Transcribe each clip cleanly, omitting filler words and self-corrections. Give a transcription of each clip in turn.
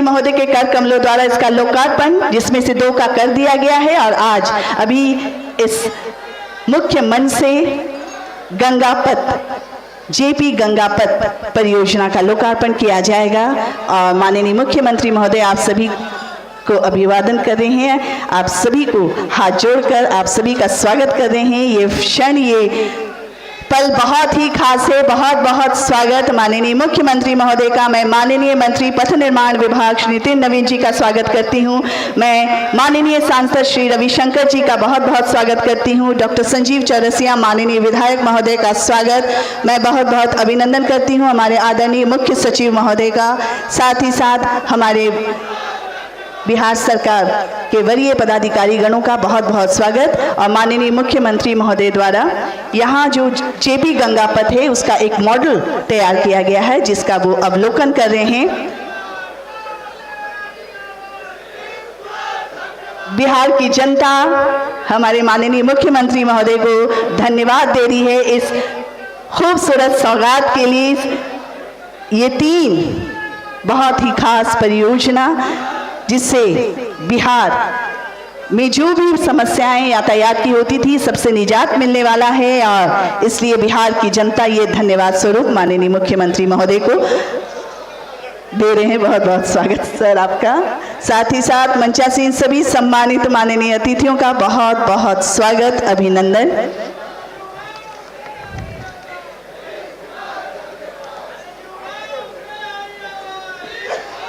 महोदय के कर कमलों द्वारा इसका लोकार्पण, जिसमें से 2 का कर दिया गया है, और आज अभी इस मुख्य मंच से गंगापथ जेपी गंगापथ परियोजना का लोकार्पण किया जाएगा। और माननीय मुख्यमंत्री महोदय आप सभी को अभिवादन कर रहे हैं, आप सभी को हाथ जोड़कर आप सभी का स्वागत कर रहे हैं। ये क्षण, ये पल बहुत ही खास है। बहुत बहुत स्वागत माननीय मुख्यमंत्री महोदय का। मैं माननीय मंत्री पथ निर्माण विभाग श्री नितिन नवीन जी का स्वागत करती हूं। मैं माननीय सांसद श्री रविशंकर जी का बहुत बहुत स्वागत करती हूं। डॉक्टर संजीव चौरसिया माननीय विधायक महोदय का स्वागत मैं बहुत बहुत अभिनंदन करती हूं। हमारे आदरणीय मुख्य सचिव महोदय का, साथ ही साथ हमारे बिहार सरकार के वरीय पदाधिकारी गणों का बहुत बहुत स्वागत। और माननीय मुख्यमंत्री महोदय द्वारा यहाँ जो जेपी गंगापथ है उसका एक मॉडल तैयार किया गया है, जिसका वो अवलोकन कर रहे हैं। बिहार की जनता हमारे माननीय मुख्यमंत्री महोदय को धन्यवाद दे रही है इस खूबसूरत सौगात के लिए। ये 3 बहुत ही खास परियोजना, जिससे बिहार में जो भी समस्याएं यातायात की होती थी सबसे निजात मिलने वाला है। और इसलिए बिहार की जनता ये धन्यवाद स्वरूप माननीय मुख्यमंत्री महोदय को दे रहे हैं। बहुत बहुत स्वागत सर आपका। साथ ही साथ मंचासीन सभी सम्मानित माननीय अतिथियों का बहुत बहुत स्वागत, अभिनंदन।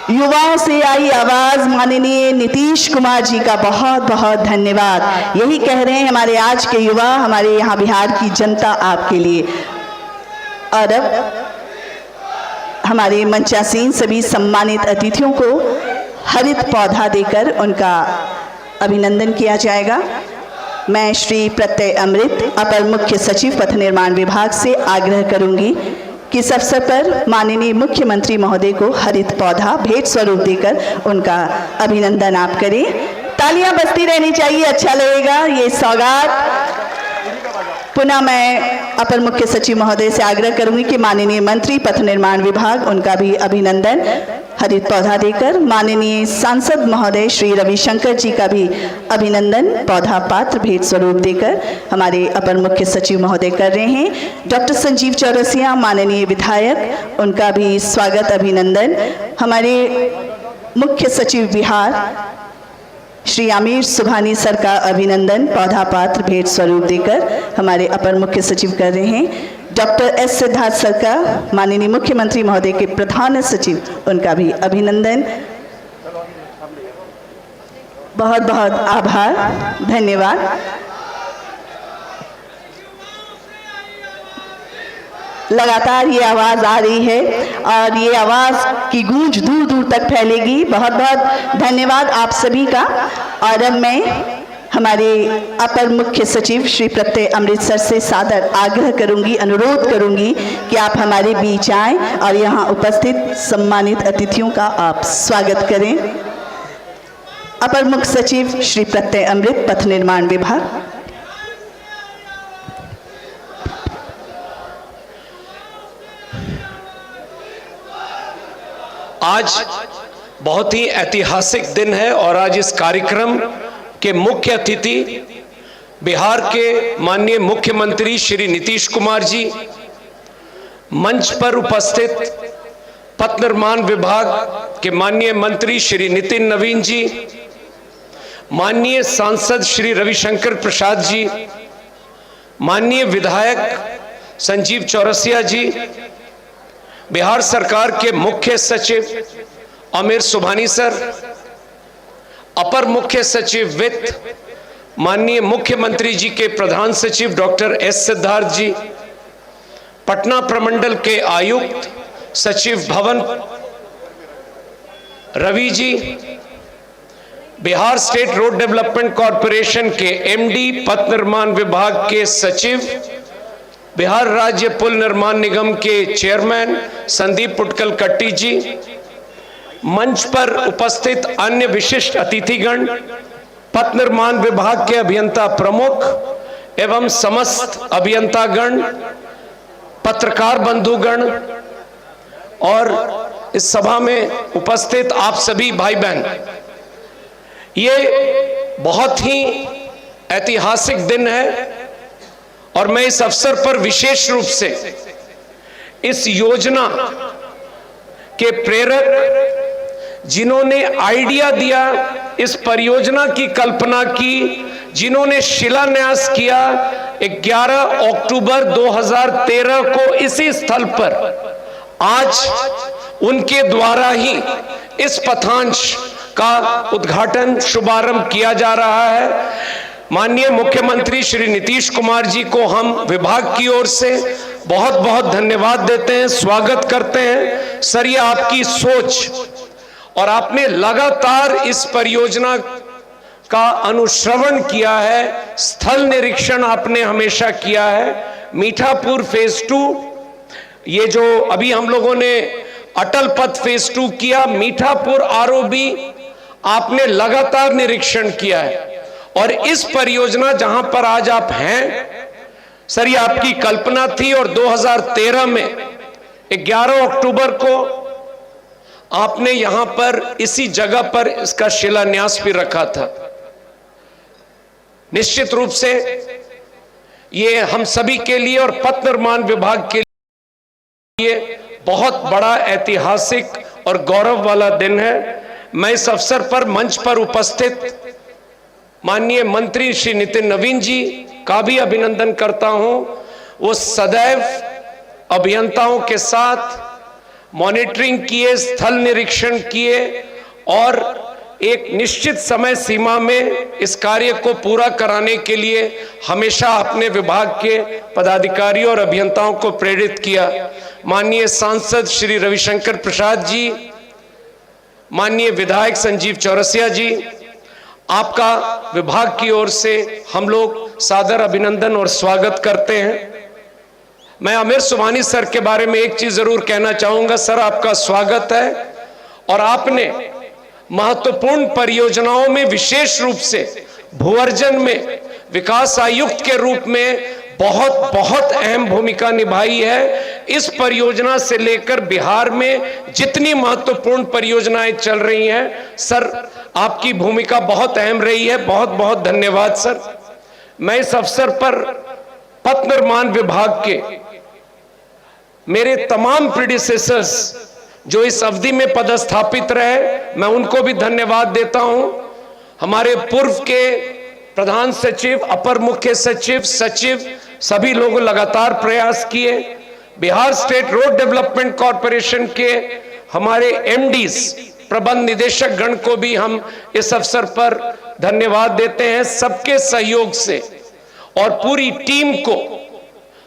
युवाओं से आई आवाज माननीय नीतीश कुमार जी का बहुत बहुत धन्यवाद। यही कह रहे हैं हमारे आज के युवा, हमारे यहाँ बिहार की जनता आपके लिए। और अब हमारे मंचासीन सभी सम्मानित अतिथियों को हरित पौधा देकर उनका अभिनंदन किया जाएगा। मैं श्री प्रत्यय अमृत अपर मुख्य सचिव पथ निर्माण विभाग से आग्रह करूंगी कि इस अवसर पर माननीय मुख्यमंत्री महोदय को हरित पौधा भेंट स्वरूप देकर उनका अभिनंदन आप करें। तालियां बजती रहनी चाहिए, अच्छा लगेगा ये सौगात। पुनः मैं अपर मुख्य सचिव महोदय से आग्रह करूंगी कि माननीय मंत्री पथ निर्माण विभाग उनका भी अभिनंदन हरित पौधा देकर, माननीय सांसद महोदय श्री रविशंकर जी का भी अभिनंदन पौधा पात्र भेंट स्वरूप देकर हमारे अपर मुख्य सचिव महोदय कर रहे हैं। डॉक्टर संजीव चौरसिया माननीय विधायक, उनका भी स्वागत अभिनंदन। हमारे मुख्य सचिव बिहार श्री आमिर सुभानी सर का अभिनंदन पौधा पात्र भेंट स्वरूप देकर हमारे अपर मुख्य सचिव कर रहे हैं। डॉक्टर एस सिद्धार्थ सर का माननीय मुख्यमंत्री महोदय के प्रधान सचिव, उनका भी अभिनंदन। बहुत बहुत आभार, धन्यवाद। लगातार ये आवाज़ आ रही है और ये आवाज़ की गूंज दूर दूर तक फैलेगी। बहुत बहुत धन्यवाद आप सभी का। और अब मैं हमारे अपर मुख्य सचिव श्री प्रत्यय अमृत सर से सादर आग्रह करूंगी, अनुरोध करूंगी कि आप हमारे बीच आएं और यहाँ उपस्थित सम्मानित अतिथियों का आप स्वागत करें। अपर मुख्य सचिव श्री प्रत्यय अमृत पथ निर्माण विभाग। आज बहुत ही ऐतिहासिक दिन है और आज इस कार्यक्रम के मुख्य अतिथि बिहार के माननीय मुख्यमंत्री श्री नीतीश कुमार जी, मंच पर उपस्थित पथ निर्माण विभाग के माननीय मंत्री श्री नितिन नवीन जी, माननीय सांसद श्री रविशंकर प्रसाद जी, माननीय विधायक संजीव चौरसिया जी, बिहार सरकार के मुख्य सचिव आमिर सुभानी सर, अपर मुख्य सचिव वित्त माननीय मुख्यमंत्री जी के प्रधान सचिव डॉक्टर एस सिद्धार्थ जी, पटना प्रमंडल के आयुक्त सचिव भवन Ravi ji, Bihar state road development corporation के एमडी पथ निर्माण विभाग के सचिव, बिहार राज्य पुल निर्माण निगम के चेयरमैन संदीप पुटकल कट्टी जी, मंच पर उपस्थित अन्य विशिष्ट अतिथिगण, पथ निर्माण विभाग के अभियंता प्रमुख एवं समस्त अभियंतागण, पत्रकार बंधुगण और इस सभा में उपस्थित आप सभी भाई बहन, ये बहुत ही ऐतिहासिक दिन है और मैं इस अवसर पर विशेष रूप से इस योजना के प्रेरक, जिन्होंने आइडिया दिया, इस परियोजना की कल्पना की, जिन्होंने शिलान्यास किया, 11 अक्टूबर 2013 को इसी स्थल पर आज उनके द्वारा ही इस पथांश का उद्घाटन, शुभारंभ किया जा रहा है। माननीय मुख्यमंत्री श्री नीतीश कुमार जी को हम विभाग की ओर से बहुत बहुत धन्यवाद देते हैं, स्वागत करते हैं। सर, ये आपकी सोच और आपने लगातार इस परियोजना का अनुश्रवण किया है, स्थल निरीक्षण आपने हमेशा किया है। मीठापुर फेज 2, ये जो अभी हम लोगों ने अटल पथ फेज 2 किया, मीठापुर आरओबी आपने लगातार निरीक्षण किया है। और इस परियोजना जहां पर आज आप हैं, सर, ये आपकी कल्पना थी और 2013 में 11 अक्टूबर को आपने यहां पर इसी जगह पर इसका शिलान्यास भी रखा था। निश्चित रूप से ये हम सभी के लिए और पथ निर्माण विभाग के लिए बहुत बड़ा ऐतिहासिक और गौरव वाला दिन है। मैं इस अवसर पर मंच पर उपस्थित माननीय मंत्री श्री नितिन नवीन जी का भी अभिनंदन करता हूं। वो सदैव अभियंताओं के साथ मॉनिटरिंग किए, स्थल निरीक्षण किए और एक निश्चित समय सीमा में इस कार्य को पूरा कराने के लिए हमेशा अपने विभाग के पदाधिकारियों और अभियंताओं को प्रेरित किया। माननीय सांसद श्री रविशंकर प्रसाद जी, माननीय विधायक संजीव चौरसिया जी, आपका विभाग की ओर से हम लोग सादर अभिनंदन और स्वागत करते हैं। मैं आमिर सुबहानी सर के बारे में एक चीज जरूर कहना चाहूंगा। सर, आपका स्वागत है और आपने महत्वपूर्ण परियोजनाओं में, विशेष रूप से भूअर्जन में विकास आयुक्त के रूप में बहुत अहम भूमिका निभाई है। इस परियोजना से लेकर बिहार में जितनी महत्वपूर्ण परियोजनाएं चल रही हैं, सर, आपकी भूमिका बहुत अहम रही है। बहुत बहुत धन्यवाद सर। मैं इस अवसर पर पथ निर्माण विभाग के मेरे तमाम प्रीडिसेसर्स जो इस अवधि में पदस्थापित रहे, मैं उनको भी धन्यवाद देता हूं। हमारे पूर्व के प्रधान सचिव, अपर मुख्य सचिव, सचिव, सभी लोग लगातार प्रयास किए। Bihar state road development corporation के हमारे एमडीज, प्रबंध निदेशक गण को भी हम इस अवसर पर धन्यवाद देते हैं। सबके सहयोग से और पूरी टीम को,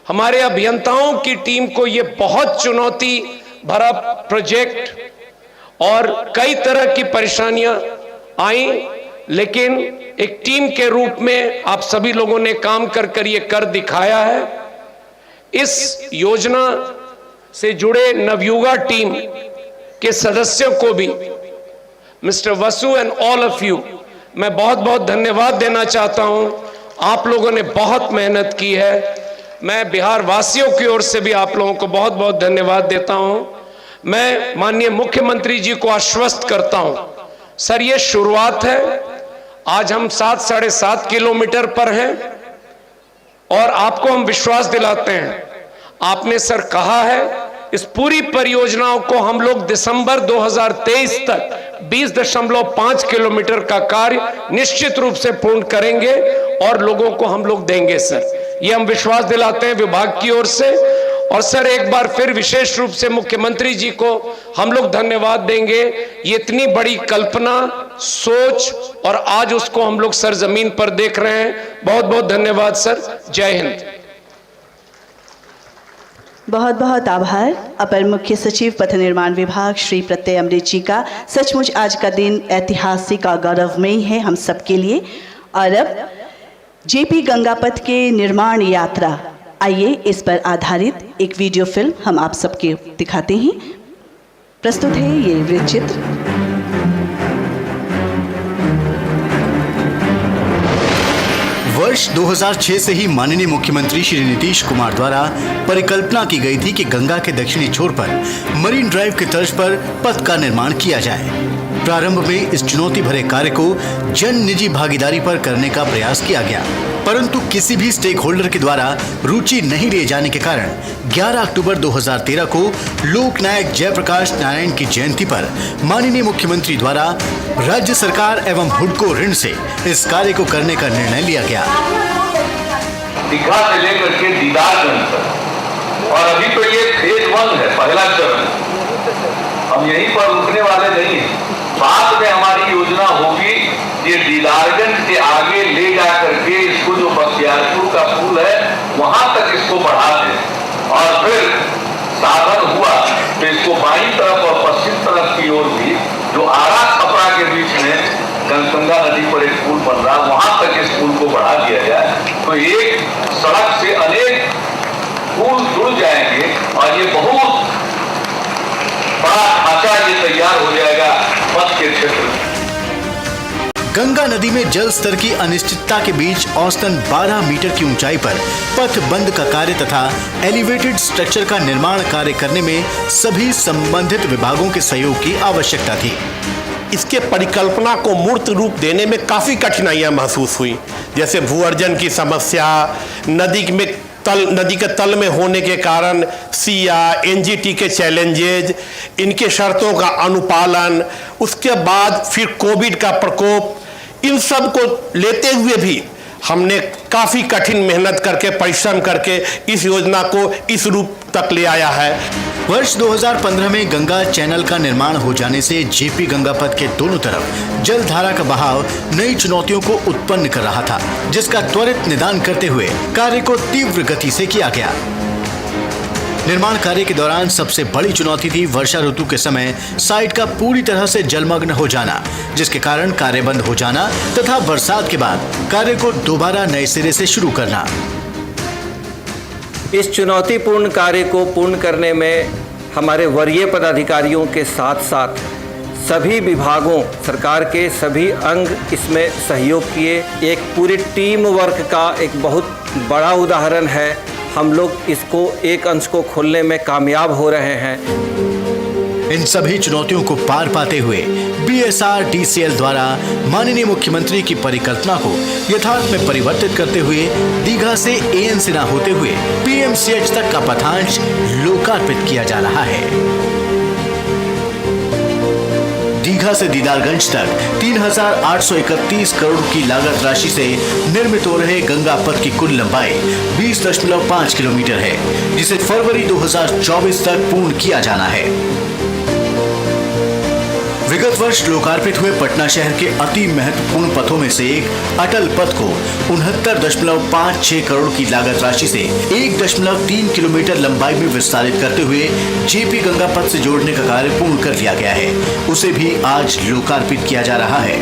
हमारे अभियंताओं की टीम को, ये बहुत चुनौती भरा प्रोजेक्ट और कई तरह की परेशानियां आई, लेकिन एक टीम के रूप में आप सभी लोगों ने काम कर ये कर दिखाया है। इस योजना से जुड़े नवयुगा टीम के सदस्यों को भी, mister Vasu and all of you, मैं बहुत बहुत धन्यवाद देना चाहता हूं। आप लोगों ने बहुत मेहनत की है। मैं बिहार वासियों की ओर से भी आप लोगों को बहुत बहुत धन्यवाद देता हूं। मैं माननीय मुख्यमंत्री जी को आश्वस्त करता हूं, सर, ये शुरुआत है। आज हम 7-7.5 किलोमीटर पर हैं और आपको हम विश्वास दिलाते हैं, आपने सर कहा है इस पूरी परियोजनाओं को हम लोग दिसंबर 2023 तक 20.5 किलोमीटर का कार्य निश्चित रूप से पूर्ण करेंगे और लोगों को हम लोग देंगे सर। ये हम विश्वास दिलाते हैं विभाग की ओर से। और सर, एक बार फिर विशेष रूप से मुख्यमंत्री जी को हम लोग धन्यवाद देंगे। ये इतनी बड़ी कल्पना, सोच, और आज उसको हम लोग सर जमीन पर देख रहे हैं। बहुत बहुत धन्यवाद सर। जय हिंद। बहुत बहुत आभार अपर मुख्य सचिव पथ निर्माण विभाग श्री प्रत्यय अमृत जी का। सचमुच आज का दिन ऐतिहासिक और गौरवमयी है हम सबके लिए। और अब जेपी गंगापथ के निर्माण यात्रा, आइए इस पर आधारित एक वीडियो फिल्म हम आप सबके दिखाते हैं। प्रस्तुत है ये वृत्तचित्र। वर्ष वर्ष 2006 से ही माननीय मुख्यमंत्री श्री नीतीश कुमार द्वारा परिकल्पना की गई थी कि गंगा के दक्षिणी छोर पर मरीन ड्राइव की तर्ज पर पथ का निर्माण किया जाए। प्रारंभ में इस चुनौती भरे कार्य को जन निजी भागीदारी पर करने का प्रयास किया गया, परंतु किसी भी स्टेक होल्डर के द्वारा रुचि नहीं लिए जाने के कारण 11 अक्टूबर 2013 को लोकनायक जयप्रकाश नारायण की जयंती पर माननीय मुख्यमंत्री द्वारा राज्य सरकार एवं हुडको ऋण से इस कार्य को करने का निर्णय लिया गया। दीघा से लेकर के दीदारगंज तक, और अभी तो ये फेज 1 है, पहला चरण। हम यहीं पर रुकने वाले नहीं हैं। बाद में हमारी योजना होगी ये दीदारगंज के आगे ले जा करके इसको जो बख्तियारपुर का पुल है वहां तक इसको बढ़ा दें, और फिर साधन हुआ तो इसको बाईं तरफ और पश्चिम तरफ की ओर भी जो आरा छपरा के बीच में गंगा नदी पर एक पुल बन रहा, वहां तक इस पुल को बढ़ा दिया जाए तो एक सड़क से अनेक पुल जुड़ जाएंगे और ये बहुत बड़ा ढांचा ये तैयार हो जाएगा पथ के क्षेत्र में। गंगा नदी में जल स्तर की अनिश्चितता के बीच औसतन 12 मीटर की ऊंचाई पर पथ बंद का कार्य तथा एलिवेटेड स्ट्रक्चर का निर्माण कार्य करने में सभी संबंधित विभागों के सहयोग की आवश्यकता थी। इसके परिकल्पना को मूर्त रूप देने में काफ़ी कठिनाइयां महसूस हुई, जैसे भूअर्जन की समस्या, नदी के तल में होने के कारण सिया, एनजीटी के चैलेंजेज, इनके शर्तों का अनुपालन, उसके बाद फिर कोविड का प्रकोप, इन सब को लेते हुए भी हमने काफ़ी कठिन मेहनत करके, परिश्रम करके इस योजना को इस रूप तक ले आया है। वर्ष 2015 में गंगा चैनल का निर्माण हो जाने से जेपी गंगा पथ के दोनों तरफ जल धारा का बहाव नई चुनौतियों को उत्पन्न कर रहा था, जिसका त्वरित निदान करते हुए कार्य को तीव्र गति से किया गया। निर्माण कार्य के दौरान सबसे बड़ी चुनौती थी वर्षा ऋतु के समय साइट का पूरी तरह से जलमग्न हो जाना, जिसके कारण कार्य बंद हो जाना तथा बरसात के बाद कार्य को दोबारा नए सिरे से शुरू करना। इस चुनौतीपूर्ण कार्य को पूर्ण करने में हमारे वरीय पदाधिकारियों के साथ साथ सभी विभागों, सरकार के सभी अंग इसमें सहयोग किए। एक पूरी टीम वर्क का एक बहुत बड़ा उदाहरण है। हम लोग इसको एक अंश को खोलने में कामयाब हो रहे हैं। इन सभी चुनौतियों को पार पाते हुए BSRDCL द्वारा माननीय मुख्यमंत्री की परिकल्पना को यथार्थ में परिवर्तित करते हुए दीघा से ANCना होते हुए PMCH तक का पथांश लोकार्पित किया जा रहा है। दीघा से दीदारगंज तक 3,831 करोड़ की लागत राशि से निर्मित हो रहे गंगा पथ की कुल लंबाई 20.5 किलोमीटर है, जिसे फरवरी 2024 तक पूर्ण किया जाना है। विगत वर्ष लोकार्पित हुए पटना शहर के अति महत्वपूर्ण पथों में से एक अटल पथ को 69.56 करोड़ की लागत राशि से 1.3 किलोमीटर लंबाई में विस्तारित करते हुए जेपी गंगा पथ से जोड़ने का कार्य पूर्ण कर लिया गया है। उसे भी आज लोकार्पित किया जा रहा है।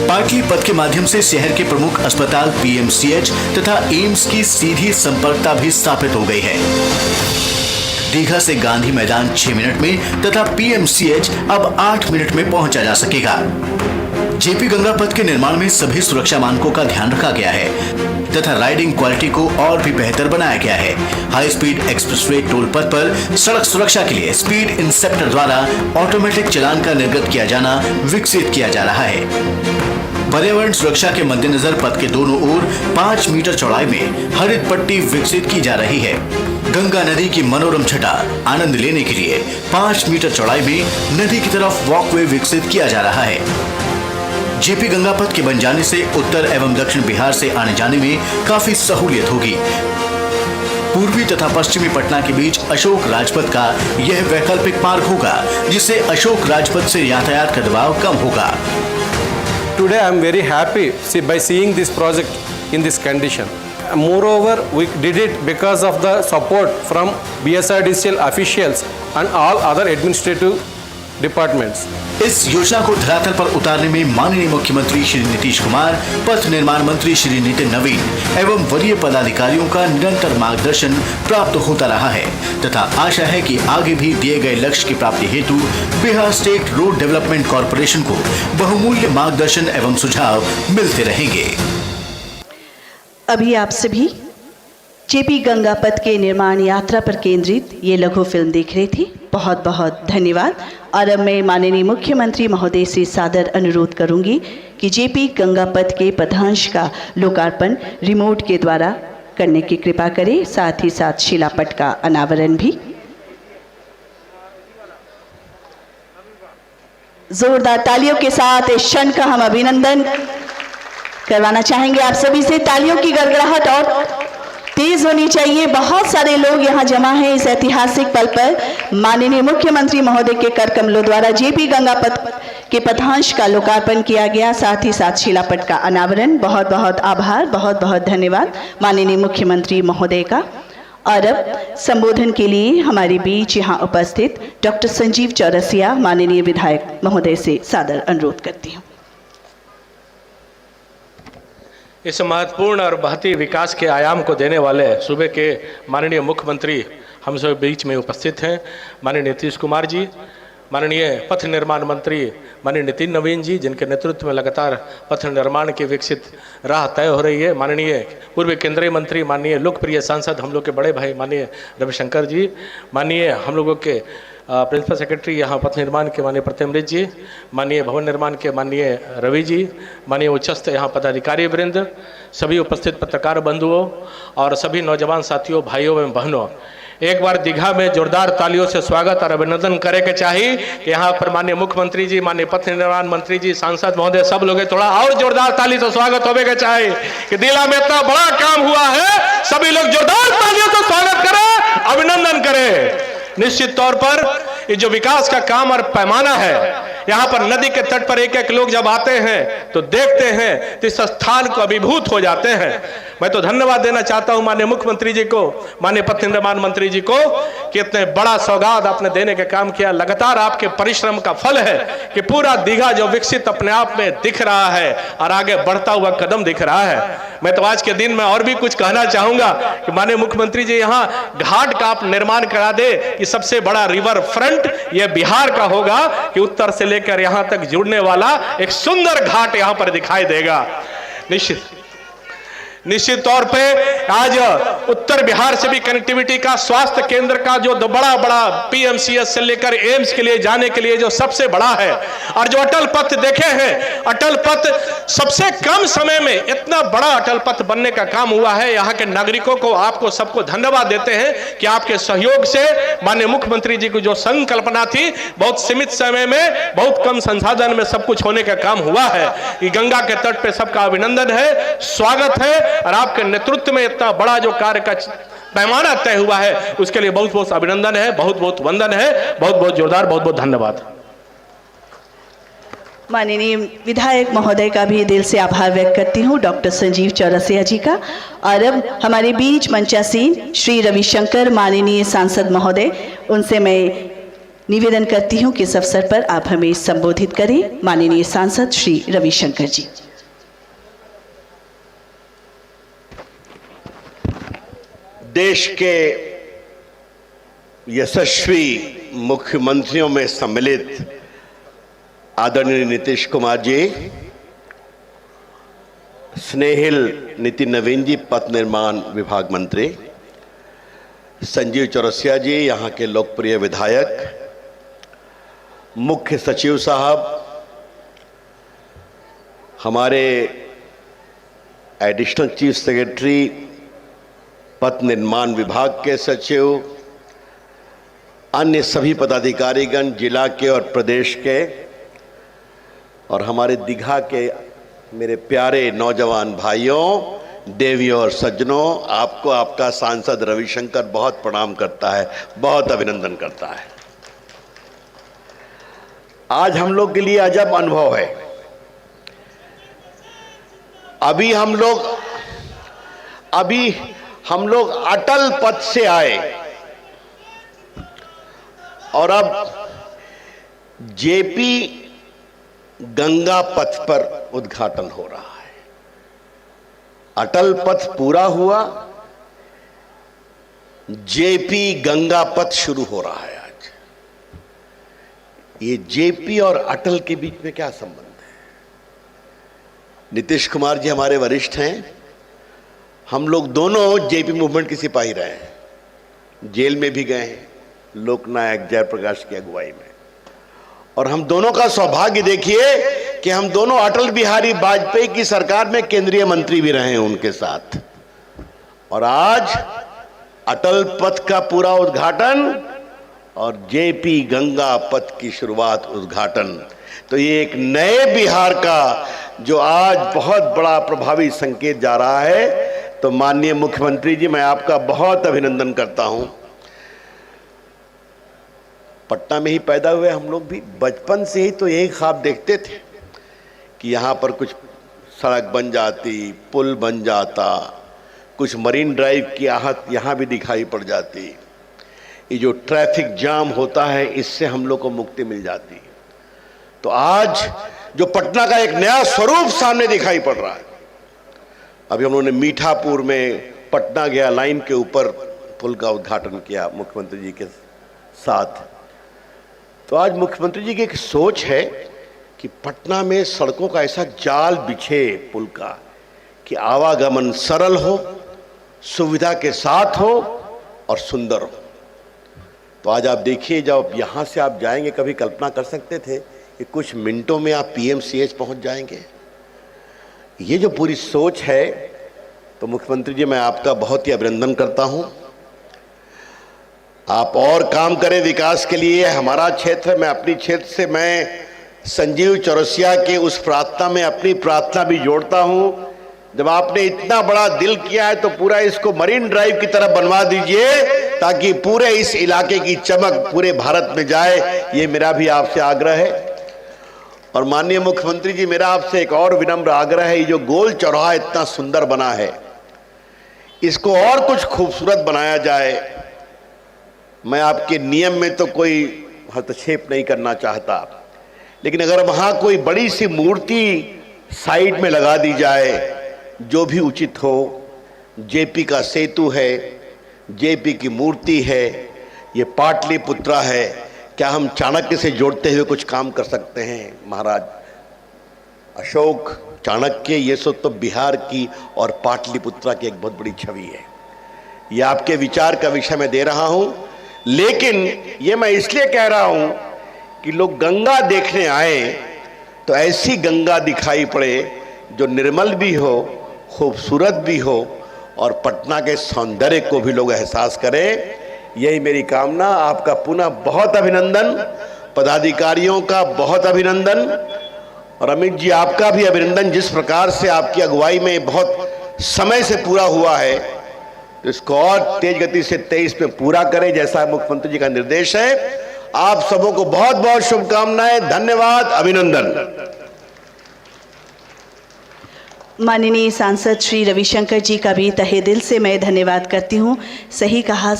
पाटली पथ के माध्यम से शहर के प्रमुख अस्पताल PMCH तथा एम्स की सीधी संपर्कता भी स्थापित हो गई है। दीघा से गांधी मैदान 6 मिनट में तथा PMCH अब 8 मिनट में पहुंचा जा सकेगा। जेपी गंगा पथ के निर्माण में सभी सुरक्षा मानकों का ध्यान रखा गया है तथा राइडिंग क्वालिटी को और भी बेहतर बनाया गया है। हाई स्पीड एक्सप्रेसवे टोल पथ पर सड़क सुरक्षा के लिए स्पीड इंस्पेक्टर द्वारा ऑटोमेटिक चालान का निर्गत किया जाना विकसित किया जा रहा है। पर्यावरण सुरक्षा के मद्देनजर पथ के दोनों ओर 5 मीटर चौड़ाई में हरित पट्टी विकसित की जा रही है। गंगा नदी की मनोरम छटा आनंद लेने के लिए 5 मीटर चौड़ाई में नदी की तरफ वॉकवे विकसित किया जा रहा है। जेपी गंगा पथ के बन जाने से उत्तर एवं दक्षिण बिहार से आने जाने में काफी सहूलियत होगी। पूर्वी तथा पश्चिमी पटना के बीच अशोक राजपथ का यह वैकल्पिक मार्ग होगा, जिससे अशोक राजपथ से यातायात का दबाव कम होगा। Today I am very happy by seeing this project in this condition. Moreover, we did it because of the support from BSRDCL officials and all other administrative departments. इस योजना को धरातल पर उतारने में माननीय मुख्यमंत्री श्री नीतीश कुमार, पथ निर्माण मंत्री श्री नितिन नवीन एवं वरीय पदाधिकारियों का निरंतर मार्गदर्शन प्राप्त होता रहा है तथा आशा है कि आगे भी दिए गए लक्ष्य की प्राप्ति हेतु Bihar state road development corporation को बहुमूल्य मार्गदर्शन एवं सुझाव मिलते रहेंगे। अभी आप सभी जेपी गंगा पथ के निर्माण यात्रा पर केंद्रित ये लघु फिल्म देख रहे थे। बहुत बहुत धन्यवाद। और अब मैं माननीय मुख्यमंत्री महोदय से सादर अनुरोध करूंगी कि जेपी गंगा पथ के पथांश का लोकार्पण रिमोट के द्वारा करने की कृपा करें, साथ ही साथ शिलापट का अनावरण भी। जोरदार तालियों के साथ इस क्षण का हम अभिनंदन करवाना चाहेंगे। आप सभी से तालियों की गड़गड़ाहट और तेज होनी चाहिए। बहुत सारे लोग यहाँ जमा हैं इस ऐतिहासिक पल पर। माननीय मुख्यमंत्री महोदय के कर कमलों द्वारा जेपी गंगा पथ के पथांश का लोकार्पण किया गया, साथ ही साथ शिलापट का अनावरण। बहुत बहुत आभार, बहुत बहुत धन्यवाद माननीय मुख्यमंत्री महोदय का। और अब संबोधन के लिए हमारे बीच यहाँ उपस्थित डॉक्टर संजीव चौरसिया माननीय विधायक महोदय से सादर अनुरोध करती हूँ। इस महत्वपूर्ण और बढ़ती विकास के आयाम को देने वाले सूबे के माननीय मुख्यमंत्री हम सब बीच में उपस्थित हैं, माननीय नीतीश कुमार जी, माननीय पथ निर्माण मंत्री माननीय नितिन नवीन जी, जिनके नेतृत्व में लगातार पथ निर्माण की विकसित राह तय हो रही है, माननीय पूर्व केंद्रीय मंत्री माननीय लोकप्रिय सांसद हम लोग के बड़े भाई माननीय रविशंकर जी, माननीय हम लोगों के प्रिंसिपल सेक्रेटरी यहाँ पथ निर्माण के माननीय प्रत्यमृत जी, माननीय भवन निर्माण के माननीय रवि जी, माननीय उच्चस्थ यहाँ पदाधिकारी वृंद, सभी उपस्थित पत्रकार बंधुओं और सभी नौजवान साथियों, भाइयों एवं बहनों, एक बार दीघा में जोरदार तालियों से स्वागत और अभिनंदन करे के चाहिए कि यहाँ पर माननीय मुख्यमंत्री जी, माननीय पथ निर्माण मंत्री जी, सांसद महोदय सब लोग थोड़ा और जोरदार ताली से स्वागत होवे के चाहिए कि दिल्ली में इतना बड़ा काम हुआ है। सभी लोग जोरदार तालियों से स्वागत करें, अभिनंदन करें। निश्चित तौर पर ये जो विकास का काम और पैमाना है, यहाँ पर नदी के तट पर एक एक लोग जब आते हैं तो देखते हैं तो इस स्थान को अभिभूत हो जाते हैं। मैं तो धन्यवाद देना चाहता हूं माननीय मुख्यमंत्री जी को, माननीय पथ निर्माण मंत्री जी को कि इतने बड़ा सौगात आपने देने का काम किया। लगातार आपके परिश्रम का फल है कि पूरा दीघा जो विकसित अपने आप में दिख रहा है और आगे बढ़ता हुआ कदम दिख रहा है। मैं तो आज के दिन में और भी कुछ कहना चाहूंगा कि माननीय मुख्यमंत्री जी यहाँ घाट का आप निर्माण करा दे कि सबसे बड़ा रिवर फ्रंट ये बिहार का होगा कि उत्तर से लेकर यहां तक जुड़ने वाला एक सुंदर घाट यहां पर दिखाई देगा। निश्चित तौर पे आज उत्तर बिहार से भी कनेक्टिविटी का, स्वास्थ्य केंद्र का जो बड़ा बड़ा पीएमसीएच से लेकर एम्स के लिए जाने के लिए जो सबसे बड़ा है, और जो अटल पथ देखे हैं, अटल पथ सबसे कम समय में इतना बड़ा अटल पथ बनने का काम हुआ है। यहाँ के नागरिकों को, आपको सबको धन्यवाद देते हैं कि आपके सहयोग से माननीय मुख्यमंत्री जी की जो संकल्पना थी, बहुत सीमित समय में बहुत कम संसाधन में सब कुछ होने का काम हुआ है। कि गंगा के तट पे सबका अभिनंदन है, स्वागत है, और आपके नेतृत्व में इतना बड़ा जो कार्य का पैमाना तय हुआ है उसके लिए बहुत बहुत अभिनंदन है, बहुत बहुत वंदन है, बहुत बहुत जोरदार, बहुत बहुत धन्यवाद। माननीय विधायक महोदय का भी दिल से आभार व्यक्त करती हूँ, डॉक्टर संजीव चौरसिया जी का। और अब हमारे बीच मंचासीन श्री रविशंकर माननीय सांसद महोदय, उनसे मैं निवेदन करती हूँ कि इस अवसर पर आप हमें संबोधित करें। माननीय सांसद श्री रविशंकर जी। देश के यशस्वी मुख्यमंत्रियों में सम्मिलित आदरणीय नीतीश कुमार जी, स्नेहिल नितिन नवीन जी, पथ निर्माण विभाग मंत्री, संजीव चौरसिया जी, यहाँ के लोकप्रिय विधायक, मुख्य सचिव साहब, हमारे एडिशनल चीफ सेक्रेटरी, पथ निर्माण विभाग के सचिव, अन्य सभी पदाधिकारीगण जिला के और प्रदेश के, और हमारे दीघा के मेरे प्यारे नौजवान भाइयों, देवियों और सज्जनों, आपको आपका सांसद रविशंकर बहुत प्रणाम करता है, बहुत अभिनंदन करता है। आज हम लोग के लिए अजब अनुभव है। अभी हम लोग अटल पथ से आए और अब जेपी गंगा पथ पर उद्घाटन हो रहा है। अटल पथ पूरा हुआ, जेपी गंगा पथ शुरू हो रहा है। आज ये जेपी और अटल के बीच में क्या संबंध है? नीतीश कुमार जी हमारे वरिष्ठ हैं हम लोग दोनों जेपी मूवमेंट के सिपाही रहे हैं, जेल में भी गए हैं लोकनायक जयप्रकाश की अगुवाई में। और हम दोनों का सौभाग्य देखिए कि हम दोनों अटल बिहारी वाजपेयी की सरकार में केंद्रीय मंत्री भी रहे हैं उनके साथ। और आज अटल पथ का पूरा उद्घाटन और जेपी गंगा पथ की शुरुआत, उद्घाटन। तो ये एक नए बिहार का जो आज बहुत बड़ा प्रभावी संकेत जा रहा है। तो माननीय मुख्यमंत्री जी, मैं आपका बहुत अभिनंदन करता हूं। पटना में ही पैदा हुए हम लोग भी, बचपन से ही तो यही ख्वाब देखते थे कि यहाँ पर कुछ सड़क बन जाती, पुल बन जाता, कुछ मरीन ड्राइव की आहट यहाँ भी दिखाई पड़ जाती, ये जो ट्रैफिक जाम होता है इससे हम लोग को मुक्ति मिल जाती। तो आज जो पटना का एक नया स्वरूप सामने दिखाई पड़ रहा है। अभी हम लोगों ने मीठापुर में पटना गया लाइन के ऊपर पुल का उद्घाटन किया मुख्यमंत्री जी के साथ। तो आज मुख्यमंत्री जी की एक सोच है कि पटना में सड़कों का ऐसा जाल बिछे पुल का कि आवागमन सरल हो, सुविधा के साथ हो और सुंदर हो। तो आज आप देखिए, जब यहाँ से आप जाएंगे, कभी कल्पना कर सकते थे कि कुछ मिनटों में आप पीएमसीएच पहुँच जाएंगे? ये जो पूरी सोच है, तो मुख्यमंत्री जी मैं आपका बहुत ही अभिनंदन करता हूँ। आप और काम करें विकास के लिए। हमारा क्षेत्र, मैं अपनी क्षेत्र से मैं संजीव चौरसिया के उस प्रार्थना में अपनी प्रार्थना भी जोड़ता हूँ। जब आपने इतना बड़ा दिल किया है तो पूरा इसको मरीन ड्राइव की तरफ बनवा दीजिए ताकि पूरे इस इलाके की चमक पूरे भारत में जाए। ये मेरा भी आपसे आग्रह है। और माननीय मुख्यमंत्री जी, मेरा आपसे एक और विनम्र आग्रह है, ये जो गोल चौराहा इतना सुंदर बना है, इसको और कुछ खूबसूरत बनाया जाए। मैं आपके नियम में तो कोई हस्तक्षेप नहीं करना चाहता, लेकिन अगर वहाँ कोई बड़ी सी मूर्ति साइड में लगा दी जाए जो भी उचित हो। जेपी का सेतु है, जेपी की मूर्ति है, ये पाटलिपुत्रा है, क्या हम चाणक्य से जोड़ते हुए कुछ काम कर सकते हैं? महाराज अशोक चाणक्य, ये सब तो बिहार की और पाटलिपुत्रा की एक बहुत बड़ी छवि है। ये आपके विचार का विषय मैं दे रहा हूं, लेकिन ये मैं इसलिए कह रहा हूं कि लोग गंगा देखने आए तो ऐसी गंगा दिखाई पड़े जो निर्मल भी हो, खूबसूरत भी हो और पटना के सौंदर्य को भी लोग एहसास करें। यही मेरी कामना। आपका पुनः बहुत अभिनंदन, पदाधिकारियों का बहुत अभिनंदन, और अमित जी आपका भी अभिनंदन। जिस प्रकार से आपकी अगुवाई में बहुत समय से पूरा हुआ है, तो इसको और तेज गति से 23 में पूरा करें जैसा मुख्यमंत्री जी का निर्देश है। आप सबों को बहुत बहुत शुभकामनाएं, धन्यवाद, अभिनंदन। माननीय सांसद श्री रविशंकर जी का भी तहे दिल से मैं धन्यवाद करती हूँ। सही कहा,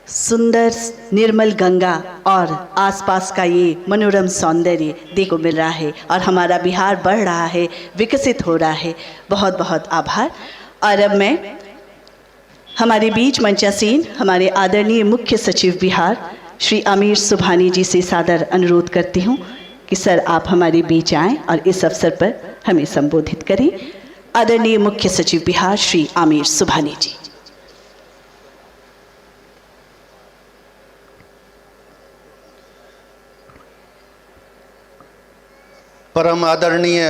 सुंदर निर्मल गंगा और आसपास का ये मनोरम सौंदर्य देखो मिल रहा है और हमारा बिहार बढ़ रहा है, विकसित हो रहा है। बहुत बहुत आभार। और अब मैं हमारे बीच मंचासीन हमारे आदरणीय मुख्य सचिव बिहार श्री आमिर सुबहानी जी से सादर अनुरोध करती हूँ कि सर आप हमारे बीच आएँ और इस अवसर पर हमें संबोधित करें। आदरणीय मुख्य सचिव बिहार श्री आमिर सुबहानी जी। परम आदरणीय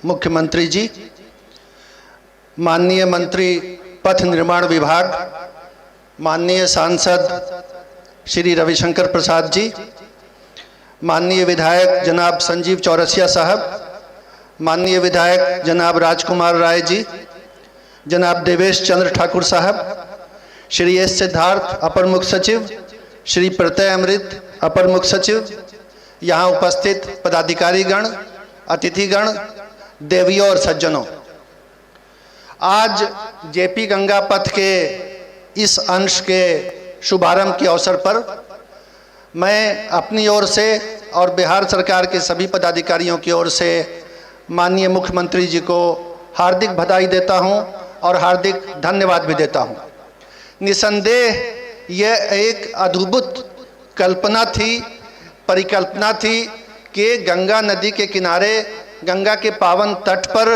मुख्यमंत्री जी, माननीय मंत्री पथ निर्माण विभाग, माननीय सांसद श्री रविशंकर प्रसाद जी, माननीय विधायक जनाब संजीव चौरसिया साहब, माननीय विधायक जनाब राजकुमार राय जी, जनाब देवेश चंद्र ठाकुर साहब, श्री एस सिद्धार्थ अपर मुख्य सचिव, श्री प्रत्यय अमृत अपर मुख्य सचिव, यहाँ उपस्थित पदाधिकारीगण, अतिथिगण, देवियों और सज्जनों, आज जेपी गंगा पथ के इस अंश के शुभारंभ के अवसर पर मैं अपनी ओर से और बिहार सरकार के सभी पदाधिकारियों की ओर से माननीय मुख्यमंत्री जी को हार्दिक बधाई देता हूं और हार्दिक धन्यवाद भी देता हूं। निसंदेह यह एक अद्भुत कल्पना थी, परिकल्पना थी कि गंगा नदी के किनारे, गंगा के पावन तट पर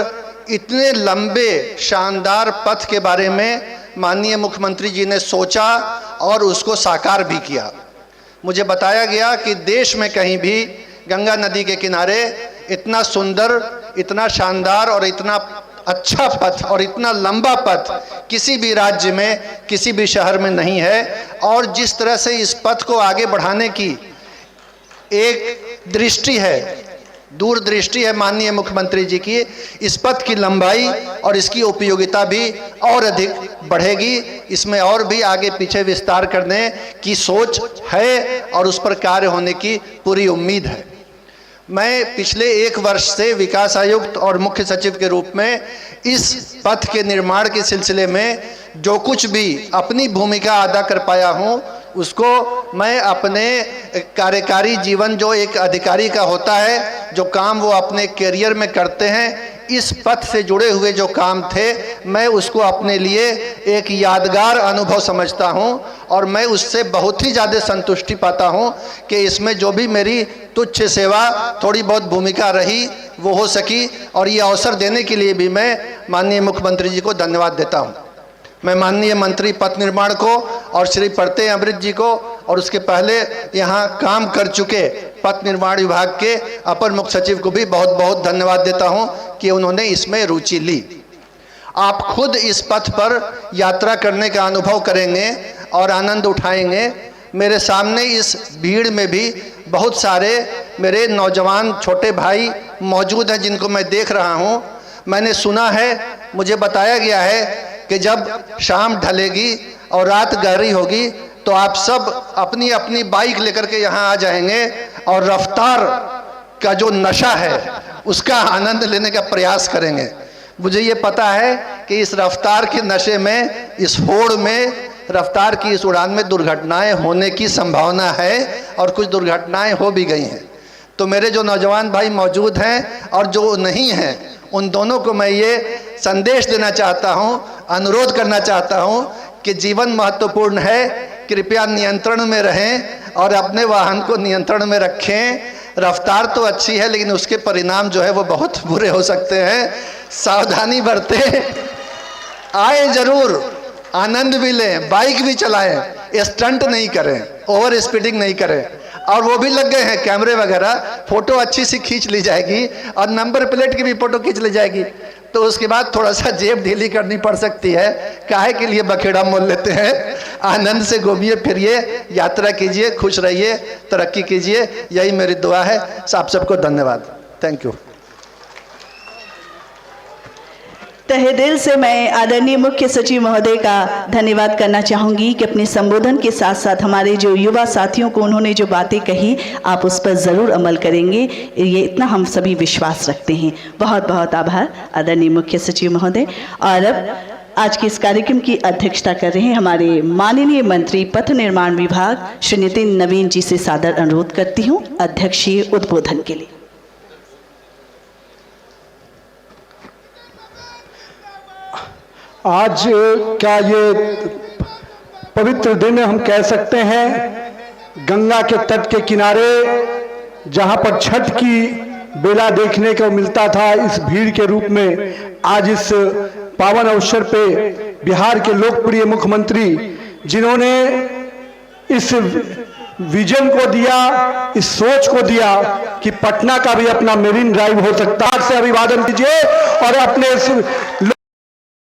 इतने लंबे शानदार पथ के बारे में माननीय मुख्यमंत्री जी ने सोचा और उसको साकार भी किया। मुझे बताया गया कि देश में कहीं भी गंगा नदी के किनारे इतना सुंदर, इतना शानदार और इतना अच्छा पथ और इतना लंबा पथ किसी भी राज्य में, किसी भी शहर में नहीं है। और जिस तरह से इस पथ को आगे बढ़ाने की एक दृष्टि है, दूरदृष्टि है माननीय मुख्यमंत्री जी की, इस पथ की लंबाई और इसकी उपयोगिता भी और अधिक बढ़ेगी। इसमें और भी आगे पीछे विस्तार करने की सोच है और उस पर कार्य होने की पूरी उम्मीद है। मैं पिछले 1 वर्ष से विकास आयुक्त और मुख्य सचिव के रूप में इस पथ के निर्माण के सिलसिले में जो कुछ भी अपनी भूमिका अदा कर पाया हूँ, उसको मैं अपने कार्यकारी जीवन, जो एक अधिकारी का होता है, जो काम वो अपने करियर में करते हैं, इस पथ से जुड़े हुए जो काम थे, मैं उसको अपने लिए एक यादगार अनुभव समझता हूं और मैं उससे बहुत ही ज़्यादा संतुष्टि पाता हूं कि इसमें जो भी मेरी तुच्छ सेवा, थोड़ी बहुत भूमिका रही, वो हो सकी। और ये अवसर देने के लिए भी मैं माननीय मुख्यमंत्री जी को धन्यवाद देता हूं। मैं माननीय मंत्री पथ निर्माण को और श्री प्रत्यय अमृत जी को और उसके पहले यहाँ काम कर चुके पथ निर्माण विभाग के अपर मुख्य सचिव को भी बहुत बहुत धन्यवाद देता हूँ कि उन्होंने इसमें रुचि ली। आप खुद इस पथ पर यात्रा करने का अनुभव करेंगे और आनंद उठाएंगे। मेरे सामने इस भीड़ में भी बहुत सारे मेरे नौजवान छोटे भाई मौजूद हैं जिनको मैं देख रहा हूँ। मैंने सुना है, मुझे बताया गया है कि जब शाम ढलेगी और रात गहरी होगी तो आप सब अपनी अपनी बाइक लेकर के यहाँ आ जाएंगे और रफ्तार का जो नशा है उसका आनंद लेने का प्रयास करेंगे। मुझे ये पता है कि इस रफ्तार के नशे में, इस होड़ में, रफ्तार की इस उड़ान में दुर्घटनाएं होने की संभावना है और कुछ दुर्घटनाएं हो भी गई हैं। तो मेरे जो नौजवान भाई मौजूद हैं और जो नहीं हैं, उन दोनों को मैं ये संदेश देना चाहता हूँ, अनुरोध करना चाहता हूँ कि जीवन महत्वपूर्ण है, कृपया नियंत्रण में रहें और अपने वाहन को नियंत्रण में रखें। रफ्तार तो अच्छी है लेकिन उसके परिणाम जो है वो बहुत बुरे हो सकते हैं। सावधानी बरतें, आए जरूर, आनंद भी लें, बाइक भी चलाएं, स्टंट नहीं करें, ओवर स्पीडिंग नहीं करें। और वो भी लग गए हैं कैमरे वगैरह, फोटो अच्छी सी खींच ली जाएगी और नंबर प्लेट की भी फोटो खींच ली जाएगी। तो उसके बाद थोड़ा सा जेब ढीली करनी पड़ सकती है, काहे के लिए बखेड़ा मोल लेते हैं। आनंद से घूमिए फिरिए, यात्रा कीजिए, खुश रहिए, तरक्की कीजिए, यही मेरी दुआ है। आप सबको धन्यवाद, थैंक यू। तहे दिल से मैं आदरणीय मुख्य सचिव महोदय का धन्यवाद करना चाहूँगी कि अपने संबोधन के साथ साथ हमारे जो युवा साथियों को उन्होंने जो बातें कही, आप उस पर ज़रूर अमल करेंगे, ये इतना हम सभी विश्वास रखते हैं। बहुत बहुत आभार आदरणीय मुख्य सचिव महोदय। और अब आज के इस कार्यक्रम की अध्यक्षता कर रहे हैं हमारे माननीय मंत्री पथ निर्माण विभाग श्री नितिन नवीन जी से सादर अनुरोध करती हूँ अध्यक्षीय उद्बोधन के लिए। आज क्या ये पवित्र दिन हम कह सकते हैं, गंगा के तट के किनारे जहां पर छठ की बेला देखने को मिलता था इस भीड़ के रूप में, आज इस पावन अवसर पे बिहार के लोकप्रिय मुख्यमंत्री जिन्होंने इस विजन को दिया, इस सोच को दिया कि पटना का भी अपना मेरीन ड्राइव हो सकता है, से अभिवादन कीजिए। और अपने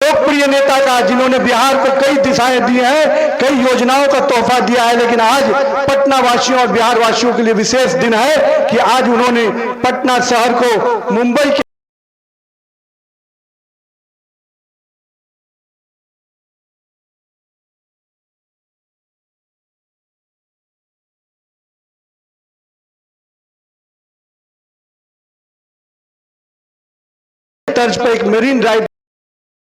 लोकप्रिय नेता का जिन्होंने बिहार को कई दिशाएं दी हैं, कई योजनाओं का तोहफा दिया है, लेकिन आज पटना वासियों और बिहार वासियों के लिए विशेष दिन है कि आज उन्होंने पटना शहर को मुंबई के तर्ज पर एक मेरीन ड्राइव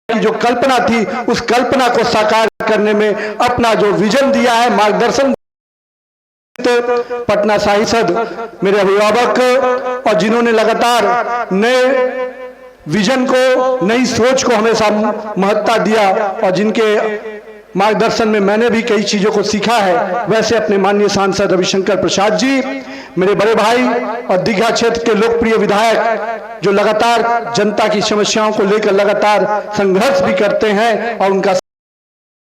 की जो कल्पना थी, उस कल्पना को साकार करने में अपना जो विजन दिया है, मार्गदर्शन पटना सांसद मेरे अभिभावक और जिन्होंने लगातार नए विजन को, नई सोच को हमेशा महत्ता दिया और जिनके मार्गदर्शन में मैंने भी कई चीजों को सीखा है, वैसे अपने माननीय सांसद रविशंकर प्रसाद जी, मेरे बड़े भाई और दीघा क्षेत्र के लोकप्रिय विधायक जो लगातार जनता की समस्याओं को लेकर लगातार संघर्ष भी करते हैं और उनका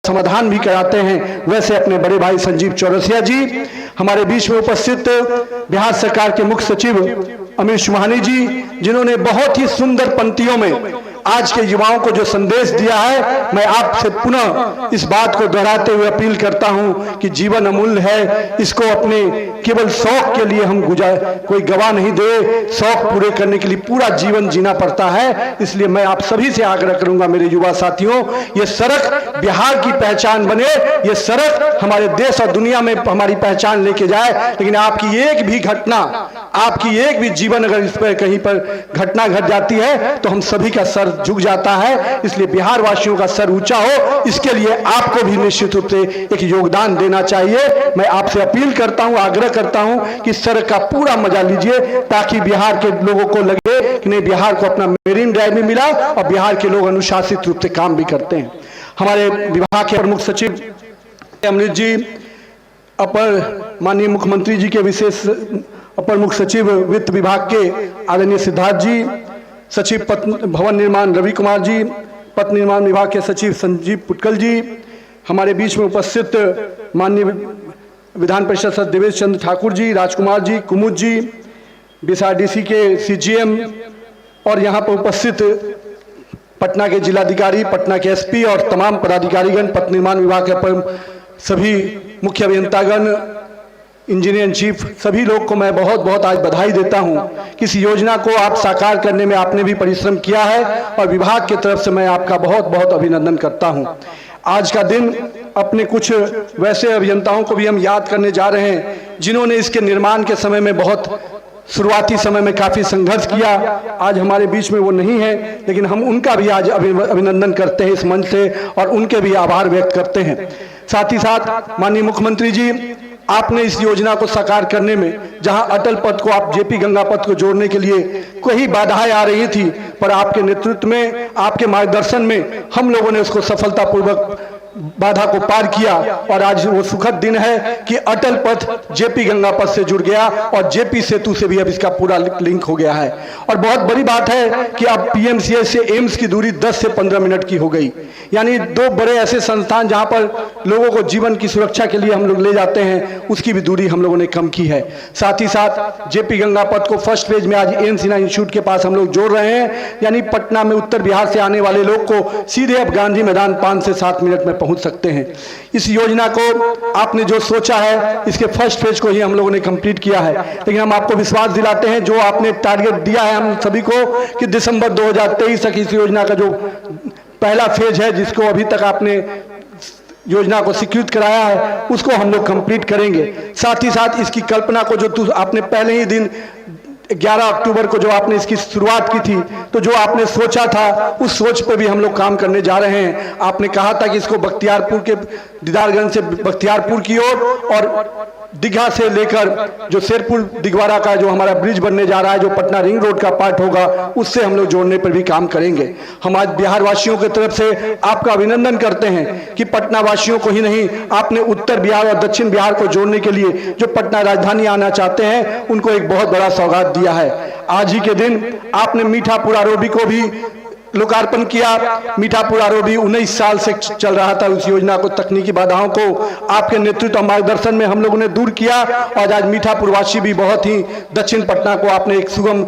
समाधान भी कराते हैं, वैसे अपने बड़े भाई संजीव चौरसिया जी, हमारे बीच में उपस्थित बिहार सरकार के मुख्य सचिव अमित सुबहानी जी, जिन्होंने बहुत ही सुंदर पंक्तियों में आज के युवाओं को जो संदेश दिया है, मैं आपसे पुनः इस बात को दोहराते हुए अपील करता हूं कि जीवन अमूल्य है, इसको अपने केवल शौक के लिए हम कोई गवा नहीं दे, शौक पूरे करने के लिए पूरा जीवन जीना पड़ता है। इसलिए मैं आप सभी से आग्रह करूंगा मेरे युवा साथियों, ये सड़क बिहार की पहचान बने, ये सड़क हमारे देश और दुनिया में हमारी पहचान लेके जाए, लेकिन आपकी एक भी घटना, आपकी एक भी जीवन अगर इस पर कहीं पर घटना घट जाती है तो हम सभी का सर झुक जाता है। इसलिए बिहार वासियों का सर ऊंचा हो, इसके लिए आपको भी निश्चित रूप से एक योगदान देना चाहिए। मैं आपसे अपील करता हूं, आग्रह करता हूं कि सड़क का पूरा मजा लीजिए, ताकि बिहार के लोगों को लगे कि नहीं, बिहार को अपना मेरीन ड्राइव भी मिला और बिहार के लोग अनुशासित रूप से काम भी करते हैं। हमारे विभाग के प्रमुख सचिव अमृत जी, अपर माननीय मुख्यमंत्री जी के विशेष अपर मुख्य सचिव वित्त विभाग के आदरणीय सिद्धार्थ जी, सचिव भवन निर्माण रवि कुमार जी, पथ निर्माण विभाग के सचिव संजीव पुटकल जी, हमारे बीच में उपस्थित माननीय विधान परिषद सदस्य देवेश चंद्र ठाकुर जी, राजकुमार जी, कुमुद जी, बीएसआरडीसी के सीजीएम और यहाँ पर उपस्थित पटना के जिलाधिकारी, पटना के एसपी और तमाम पदाधिकारीगण, पथ निर्माण विभाग के सभी मुख्य अभियंतागण, इंजीनियर इन चीफ, सभी लोग को मैं बहुत बहुत आज बधाई देता हूं कि इस योजना को आप साकार करने में आपने भी परिश्रम किया है और विभाग की तरफ से मैं आपका बहुत बहुत अभिनंदन करता हूं। आज का दिन अपने कुछ वैसे अभियंताओं को भी हम याद करने जा रहे हैं जिन्होंने इसके निर्माण के समय में बहुत शुरुआती समय में काफ़ी संघर्ष किया। आज हमारे बीच में वो नहीं है, लेकिन हम उनका भी आज अभिनंदन करते हैं इस मंच से और उनके भी आभार व्यक्त करते हैं। साथ ही साथ माननीय मुख्यमंत्री जी, आपने इस योजना को साकार करने में जहां अटल पथ को आप जेपी गंगा पथ को जोड़ने के लिए कई बाधाएं आ रही थी, पर आपके नेतृत्व में, आपके मार्गदर्शन में हम लोगों ने उसको सफलतापूर्वक बाधा को पार किया और आज वो सुखद दिन है कि अटल पथ जेपी गंगा पथ से जुड़ गया और जेपी सेतु से भी अब इसका पूरा लिंक हो गया है। और बहुत बड़ी बात है कि अब पीएमसीएच से एम्स की दूरी 10 से 15 मिनट की हो गई, यानी दो बड़े ऐसे संस्थान जहां पर लोगों को जीवन की सुरक्षा के लिए हम लोग ले जाते हैं, उसकी भी दूरी हम लोगों ने कम की है। साथ ही साथ जेपी गंगा पथ को फर्स्ट फेज में आज एम्स सिन्हा इंस्टीट्यूट के पास हम लोग जोड़ रहे हैं, यानी पटना में उत्तर बिहार से आने वाले लोग को सीधे अब गांधी मैदान 5 से 7 मिनट में पहुंच सकते हैं। इस योजना को आपने जो सोचा है, इसके फर्स्ट फेज को ही हम लोगों ने कंप्लीट किया है, लेकिन हम आपको विश्वास दिलाते हैं जो आपने टारगेट दिया है हम सभी को कि दिसंबर 2023 तक इस योजना का जो पहला फेज है, जिसको अभी तक आपने योजना को स्वीकृत कराया है, उसको हम लोग कंप्लीट करेंगे। साथ ही साथ इसकी कल्पना को जो आपने पहले ही दिन 11 अक्टूबर को जो आपने इसकी शुरुआत की थी, तो जो आपने सोचा था उस सोच पे भी हम लोग काम करने जा रहे हैं। आपने कहा था कि इसको बख्तियारपुर के दीदारगंज से बख्तियारपुर की ओर और दीघा से लेकर जो शेरपुर दिगवाड़ा का जो हमारा ब्रिज बनने जा रहा है, जो पटना रिंग रोड का पार्ट होगा, उससे हम लोग जोड़ने पर भी काम करेंगे। हम आज बिहार वासियों की तरफ से आपका अभिनंदन करते हैं कि पटना वासियों को ही नहीं, आपने उत्तर बिहार और दक्षिण बिहार को जोड़ने के लिए जो पटना राजधानी आना चाहते हैं, उनको एक बहुत बड़ा सौगात दिया है। आज ही के दिन आपने मीठापुर आरओबी को भी लोकार्पण किया। मीठापुर आरओबी 19 साल से चल रहा था, उस योजना को तकनीकी बाधाओं को आपके नेतृत्व और मार्गदर्शन में हम लोगों ने दूर किया और आज मीठापुर वासी भी बहुत ही दक्षिण पटना को आपने एक सुगम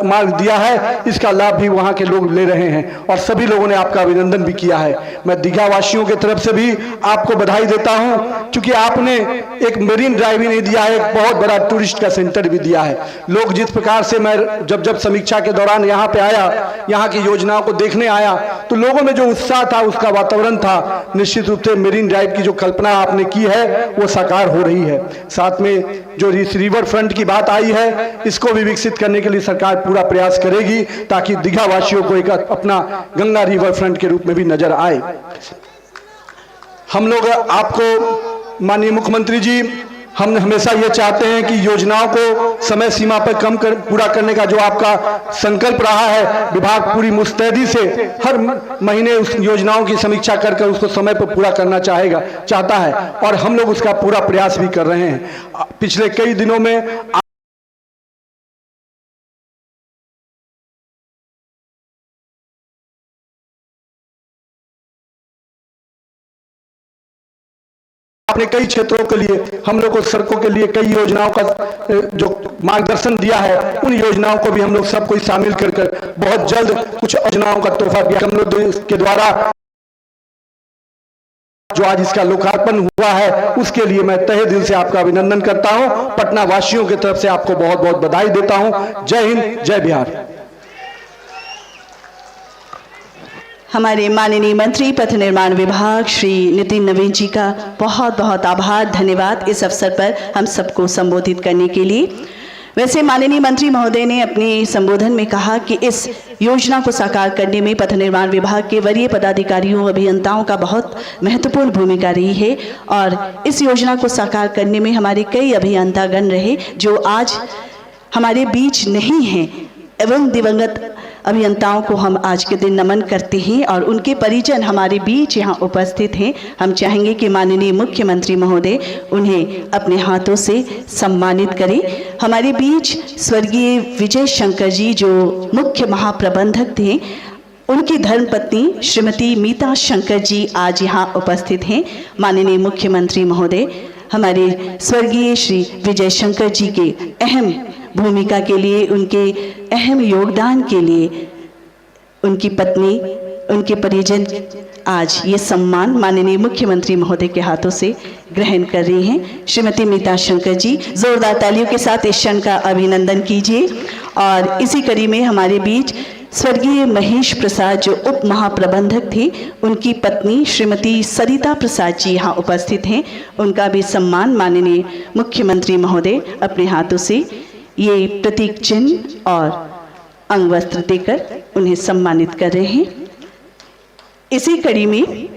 मार्ग दिया है, इसका लाभ भी वहां के लोग ले रहे हैं और सभी लोगों ने आपका अभिनंदन भी किया है। मैं दीघा वासियों की तरफ से भी आपको बधाई देता हूं, क्योंकि आपने एक मरीन ड्राइव ही नहीं दिया है, एक बहुत बड़ा टूरिस्ट का सेंटर भी दिया है। लोग जिस प्रकार से, मैं जब समीक्षा के दौरान यहाँ पे आया, यहाँ की योजनाओं को देखने आया, तो लोगों में जो उत्साह था, उसका वातावरण था, निश्चित रूप से मेरीन ड्राइव की जो कल्पना आपने की है वो साकार हो रही है। साथ में जो इस रिवर फ्रंट की बात आई है, इसको भी विकसित करने के लिए सरकार पूरा प्रयास करेगी ताकि दीघा वासियों को एक अपना गंगा रिवर फ्रंट के रूप में भी नजर आए। हम लोग आपको माननीय मुख्यमंत्री जी, हम हमेशा ये चाहते हैं कि योजनाओं को समय सीमा पर पूरा करने का जो आपका संकल्प रहा है, विभाग पूरी मुस्तैदी से हर महीने उस योजनाओं की समीक्षा कर उसको समय पर पूरा करना चाहता है और हम लोग उसका पूरा प्रयास भी कर रहे हैं। पिछले कई दिनों में आपने कई क्षेत्रों के लिए हम लोग को सड़कों के लिए कई योजनाओं का जो मार्गदर्शन दिया है, उन योजनाओं को भी हम लोग सबको शामिल कर बहुत जल्द कुछ योजनाओं का तोहफा भी हम लोग के द्वारा जो आज इसका लोकार्पण हुआ है, उसके लिए मैं तहे दिल से आपका अभिनंदन करता हूं। पटना वासियों की तरफ से आपको बहुत बहुत बधाई देता हूं। जय हिंद, जय बिहार। हमारे माननीय मंत्री पथ निर्माण विभाग श्री नितिन नवीन जी का बहुत बहुत आभार, धन्यवाद इस अवसर पर हम सबको संबोधित करने के लिए। वैसे माननीय मंत्री महोदय ने अपने संबोधन में कहा कि इस योजना को साकार करने में पथ निर्माण विभाग के वरीय पदाधिकारियों, अभियंताओं का बहुत महत्वपूर्ण भूमिका रही है और इस योजना को साकार करने में हमारे कई अभियंतागण रहे जो आज हमारे बीच नहीं हैं। एवं दिवंगत अभियंताओं को हम आज के दिन नमन करते हैं और उनके परिजन हमारे बीच यहाँ उपस्थित हैं। हम चाहेंगे कि माननीय मुख्यमंत्री महोदय उन्हें अपने हाथों से सम्मानित करें। हमारे बीच स्वर्गीय विजय शंकर जी जो मुख्य महाप्रबंधक थे, उनकी धर्मपत्नी श्रीमती मीता शंकर जी आज यहाँ उपस्थित हैं। माननीय मुख्यमंत्री महोदय हमारे स्वर्गीय श्री विजय शंकर जी के अहम भूमिका के लिए, उनके अहम योगदान के लिए उनकी पत्नी, उनके परिजन आज ये सम्मान माननीय मुख्यमंत्री महोदय के हाथों से ग्रहण कर रही हैं। श्रीमती मीता शंकर जी, जोरदार तालियों के साथ इस क्षण का अभिनंदन कीजिए। और इसी कड़ी में हमारे बीच स्वर्गीय महेश प्रसाद जो उप महाप्रबंधक थे, उनकी पत्नी श्रीमती सरिता प्रसाद जी यहाँ उपस्थित हैं। उनका भी सम्मान माननीय मुख्यमंत्री महोदय अपने हाथों से ये प्रतीक चिन्ह और अंग वस्त्र देकर उन्हें सम्मानित कर रहे हैं। इसी कड़ी में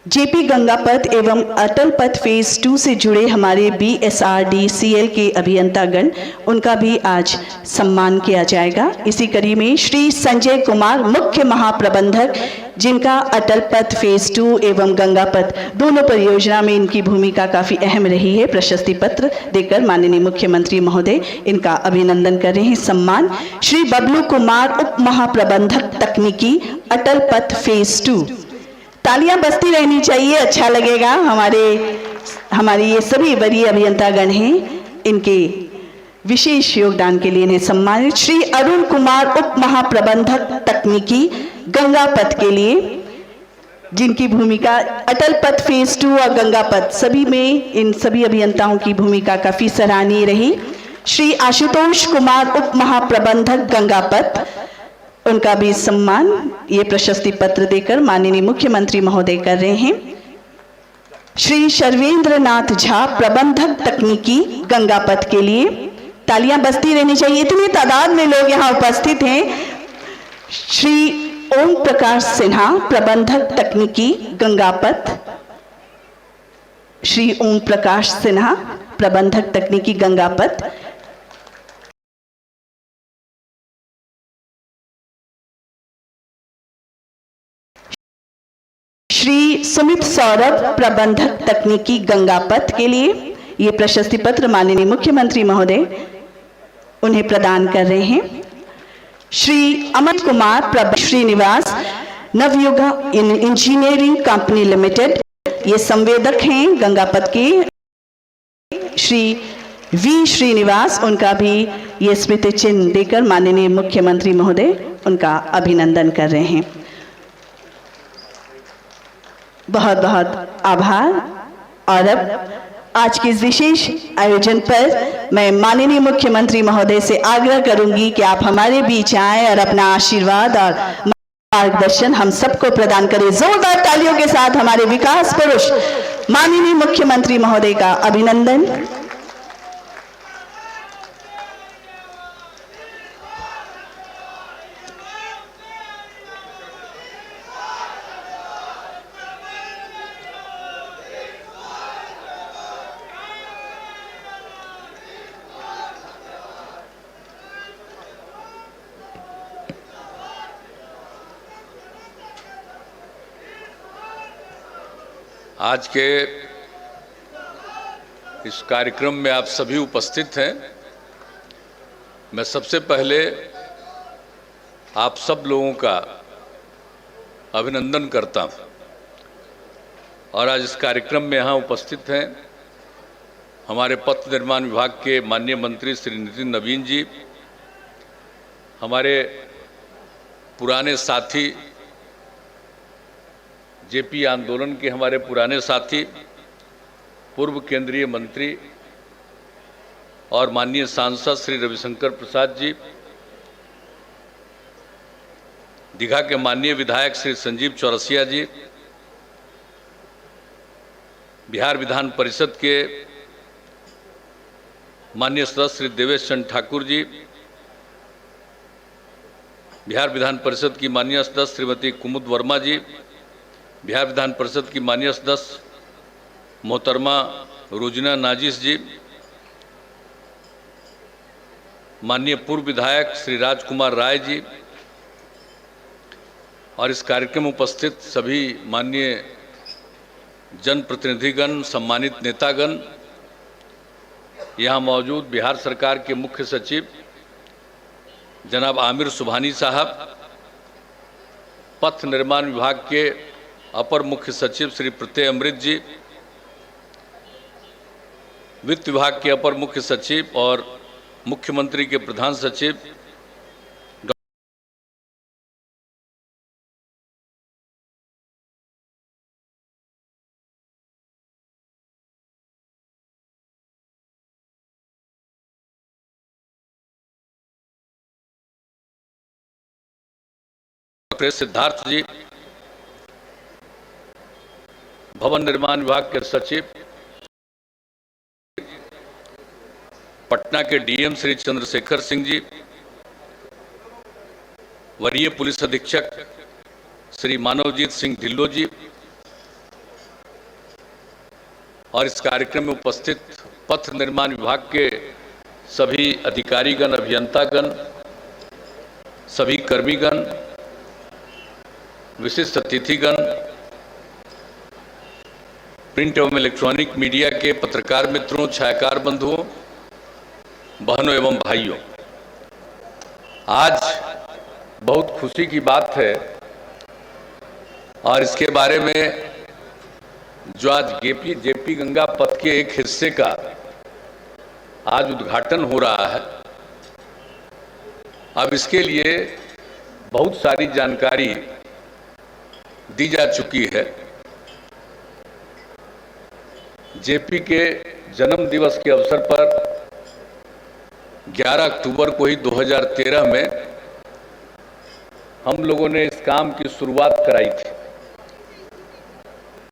जेपी गंगा पथ एवं अटल पथ फेज 2 से जुड़े हमारे BSRDCL के अभियंतागण, उनका भी आज सम्मान किया जाएगा। इसी कड़ी में श्री संजय कुमार मुख्य महाप्रबंधक, जिनका अटल पथ फेज 2 एवं गंगा पथ दोनों परियोजना में इनकी भूमिका काफ़ी अहम रही है, प्रशस्ति पत्र देकर माननीय मुख्यमंत्री महोदय इनका अभिनंदन कर रहे हैं। सम्मान श्री बबलू कुमार उप महाप्रबंधक तकनीकी, अटल पथ फेज 2। तालियां बजती रहनी चाहिए, अच्छा लगेगा। हमारे ये सभी वरीय अभियंतागण हैं, इनके विशेष योगदान के लिए इन्हें सम्मानित। श्री अरुण कुमार उप महाप्रबंधक तकनीकी, गंगा पथ के लिए, जिनकी भूमिका अटल पथ फेज 2 और गंगा पथ सभी में इन सभी अभियंताओं की भूमिका काफ़ी सराहनीय रही। श्री आशुतोष कुमार उप महाप्रबंधक गंगा पथ, उनका भी सम्मान ये प्रशस्ति पत्र देकर माननीय मुख्यमंत्री महोदय कर रहे हैं। श्री शर्वेंद्र नाथ झा प्रबंधक तकनीकी, गंगा पथ के लिए, तालियां बजती रहनी चाहिए, इतनी तादाद में लोग यहाँ उपस्थित हैं। श्री ओम प्रकाश सिन्हा प्रबंधक तकनीकी, गंगा पथ, श्री ओम प्रकाश सिन्हा प्रबंधक तकनीकी, गंगा पथ। श्री सुमित सौरभ प्रबंधक तकनीकी, गंगा पथ के लिए ये प्रशस्ति पत्र माननीय मुख्यमंत्री महोदय उन्हें प्रदान कर रहे हैं। Shri Aman Kumar Srinivas Navayuga engineering company limited, ये संवेदक हैं गंगा पथ के। श्री वी श्रीनिवास, उनका भी ये स्मृति चिन्ह देकर माननीय मुख्यमंत्री महोदय उनका अभिनंदन कर रहे हैं। बहुत बहुत आभार। और अब आज के इस विशेष आयोजन पर मैं माननीय मुख्यमंत्री महोदय से आग्रह करूंगी कि आप हमारे बीच आएं और अपना आशीर्वाद और मार्गदर्शन हम सबको प्रदान करें। जोरदार तालियों के साथ हमारे विकास पुरुष माननीय मुख्यमंत्री महोदय का अभिनंदन। आज के इस कार्यक्रम में आप सभी उपस्थित हैं। मैं सबसे पहले आप सब लोगों का अभिनंदन करता हूं। और आज इस कार्यक्रम में यहाँ उपस्थित हैं हमारे पथ निर्माण विभाग के माननीय मंत्री श्री नितिन नवीन जी, हमारे पुराने साथी जेपी आंदोलन के हमारे पुराने साथी पूर्व केंद्रीय मंत्री और माननीय सांसद श्री रविशंकर प्रसाद जी, दीघा के माननीय विधायक श्री संजीव चौरसिया जी, बिहार विधान परिषद के माननीय सदस्य श्री देवेश चंद्र ठाकुर जी, बिहार विधान परिषद की माननीय सदस्य श्रीमती कुमुद वर्मा जी, बिहार विधान परिषद की माननीय सदस्य मोहतरमा रोजना नाजिस जी, माननीय पूर्व विधायक श्री राजकुमार राय जी और इस कार्यक्रम में उपस्थित सभी माननीय जनप्रतिनिधिगण, सम्मानित नेतागण, यहाँ मौजूद बिहार सरकार के मुख्य सचिव जनाब आमिर सुबहानी साहब, पथ निर्माण विभाग के अपर मुख्य सचिव श्री प्रत्यय अमृत जी, वित्त विभाग के अपर मुख्य सचिव और मुख्यमंत्री के प्रधान सचिव सिद्धार्थ जी, भवन निर्माण विभाग के सचिव, पटना के डीएम श्री चंद्रशेखर सिंह जी, वरीय पुलिस अधीक्षक श्री मानवजीत सिंह ढिल्लो जी और इस कार्यक्रम में उपस्थित पथ निर्माण विभाग के सभी अधिकारीगण, अभियंतागण, सभी कर्मीगण, विशिष्ट अतिथिगण, प्रिंट एवं इलेक्ट्रॉनिक मीडिया के पत्रकार मित्रों, छायाकार बंधुओं, बहनों एवं भाइयों, आज बहुत खुशी की बात है और इसके बारे में जो आज जेपी गंगा पथ के एक हिस्से का आज उद्घाटन हो रहा है। अब इसके लिए बहुत सारी जानकारी दी जा चुकी है। जेपी के जन्म दिवस के अवसर पर 11 अक्टूबर को ही 2013 में हम लोगों ने इस काम की शुरुआत कराई थी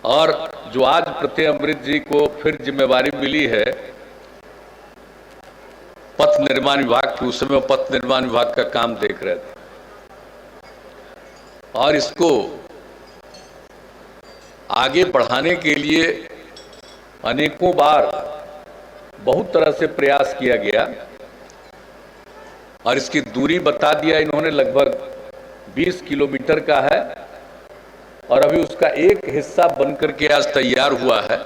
और जो आज प्रत्यय अमृत जी को फिर जिम्मेवारी मिली है पथ निर्माण विभाग की, उस समय पथ निर्माण विभाग का काम देख रहे थे और इसको आगे बढ़ाने के लिए अनेकों बार बहुत तरह से प्रयास किया गया और इसकी दूरी बता दिया इन्होंने, लगभग 20 किलोमीटर का है और अभी उसका एक हिस्सा बनकर के आज तैयार हुआ है।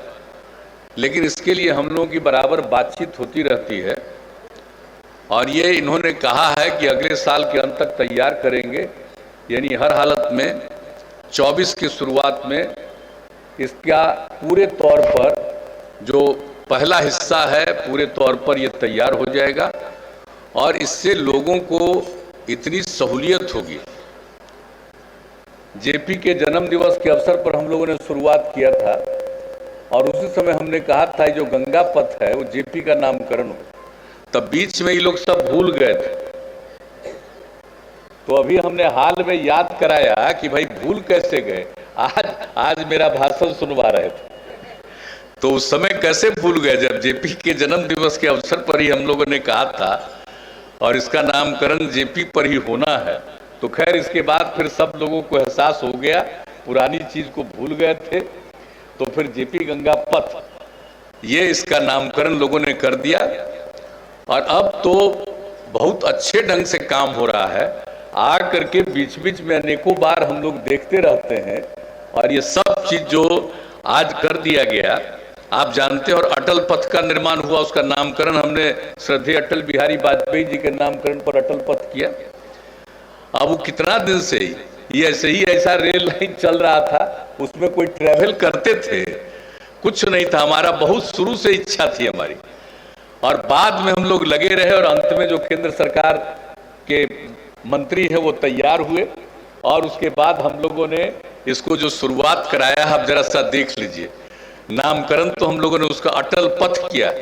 लेकिन इसके लिए हम लोगों की बराबर बातचीत होती रहती है और ये इन्होंने कहा है कि अगले साल के अंत तक तैयार करेंगे, यानी हर हालत में 24 की शुरुआत में इसका पूरे तौर पर जो पहला हिस्सा है पूरे तौर पर यह तैयार हो जाएगा और इससे लोगों को इतनी सहूलियत होगी। जेपी के जन्म दिवस के अवसर पर हम लोगों ने शुरुआत किया था और उसी समय हमने कहा था जो गंगा पथ है वो जेपी का नामकरण हो, तब बीच में ये लोग सब भूल गए थे। तो अभी हमने हाल में याद कराया कि भाई भूल कैसे गए, आज मेरा भाषण सुनवा रहे थे तो उस समय कैसे भूल गए जब जेपी के जन्म दिवस के अवसर पर ही हम लोगों ने कहा था और इसका नामकरण जेपी पर ही होना है। तो खैर इसके बाद फिर सब लोगों को एहसास हो गया, पुरानी चीज को भूल गए थे, तो फिर जेपी गंगा पथ ये इसका नामकरण लोगों ने कर दिया और अब तो बहुत अच्छे ढंग से काम हो रहा है। आ करके बीच बीच में अनेकों बार हम लोग देखते रहते हैं और ये सब चीज जो आज कर दिया गया आप जानते हैं। और अटल पथ का निर्माण हुआ, उसका नामकरण हमने श्रद्धेय अटल बिहारी वाजपेयी जी के नामकरण पर अटल पथ किया। अब वो कितना दिन से ही ये ऐसे ही ऐसा रेल लाइन चल रहा था, उसमें कोई ट्रेवल करते थे, कुछ नहीं था। हमारा बहुत शुरू से इच्छा थी हमारी, और बाद में हम लोग लगे रहे, और अंत में जो केंद्र सरकार के मंत्री है वो तैयार हुए, और उसके बाद हम लोगों ने इसको जो शुरुआत कराया, आप जरा सा देख लीजिए। नामकरण तो हम लोगों ने उसका अटल पथ किया।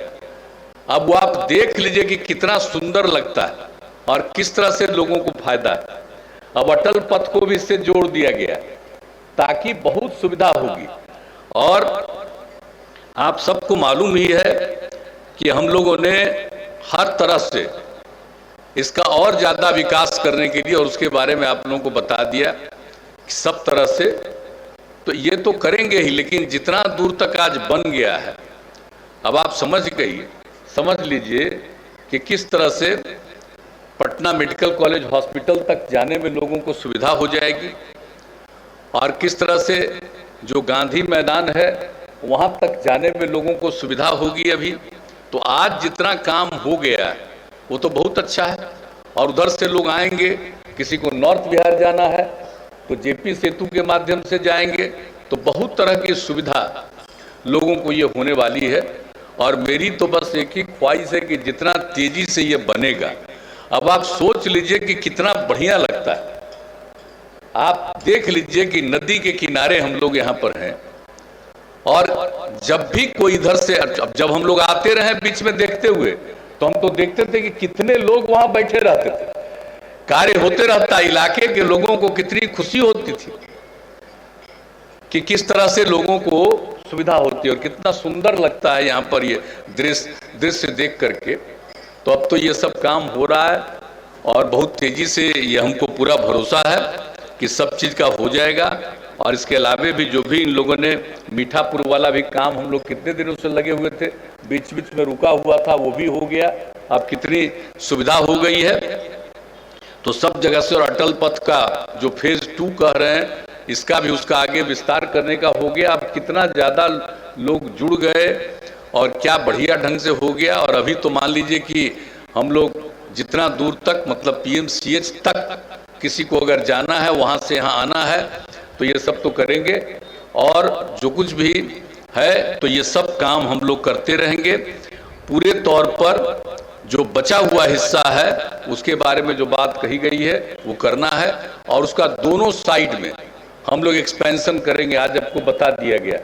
अब वो आप देख लीजिए कि कितना सुंदर लगता है और किस तरह से लोगों को फायदा है। अब अटल पथ को भी इससे जोड़ दिया गया ताकि बहुत सुविधा होगी। और आप सबको मालूम ही है कि हम लोगों ने हर तरह से इसका और ज्यादा विकास करने के लिए, और उसके बारे में आप लोगों को बता दिया कि सब तरह से तो ये तो करेंगे ही, लेकिन जितना दूर तक आज बन गया है, अब आप समझ लीजिए कि किस तरह से पटना मेडिकल कॉलेज हॉस्पिटल तक जाने में लोगों को सुविधा हो जाएगी, और किस तरह से जो गांधी मैदान है वहां तक जाने में लोगों को सुविधा होगी। अभी तो आज जितना काम हो गया है वो तो बहुत अच्छा है। और उधर से लोग आएंगे, किसी को नॉर्थ बिहार जाना है तो जेपी सेतु के माध्यम से जाएंगे, तो बहुत तरह की सुविधा लोगों को ये होने वाली है। और मेरी तो बस एक ही ख्वाहिश है कि जितना तेजी से ये बनेगा, अब आप सोच लीजिए कि कितना बढ़िया लगता है। आप देख लीजिए कि नदी के किनारे हम लोग यहाँ पर हैं, और जब भी कोई इधर से, जब हम लोग आते रहे बीच में देखते हुए, तो हम तो देखते थे कि कितने लोग वहां बैठे रहते थे, कार्य होते रहता, इलाके के लोगों को कितनी खुशी होती थी कि किस तरह से लोगों को सुविधा होती है, और कितना सुंदर लगता है यहाँ पर ये दृश्य देख करके। तो अब तो ये सब काम हो रहा है, और बहुत तेजी से ये हमको पूरा भरोसा है कि सब चीज का हो जाएगा। और इसके अलावे भी जो भी इन लोगों ने मीठापुर वाला भी काम, हम लोग कितने दिनों से लगे हुए थे, बीच बीच में रुका हुआ था, वो भी हो गया। अब कितनी सुविधा हो गई है, तो सब जगह से। और अटल पथ का जो फेज 2 कह रहे हैं, इसका भी उसका आगे विस्तार करने का हो गया। अब कितना ज्यादा लोग जुड़ गए और क्या बढ़िया ढंग से हो गया। और अभी तो मान लीजिए कि हम लोग जितना दूर तक, मतलब पीएमसीएच तक किसी को अगर जाना है, वहां से यहाँ आना है, तो ये सब तो करेंगे। और जो कुछ भी है तो ये सब काम हम लोग करते रहेंगे। पूरे तौर पर जो बचा हुआ हिस्सा है उसके बारे में जो बात कही गई है वो करना है, और उसका दोनों साइड में हम लोग एक्सपेंशन करेंगे। आज आपको बता दिया गया,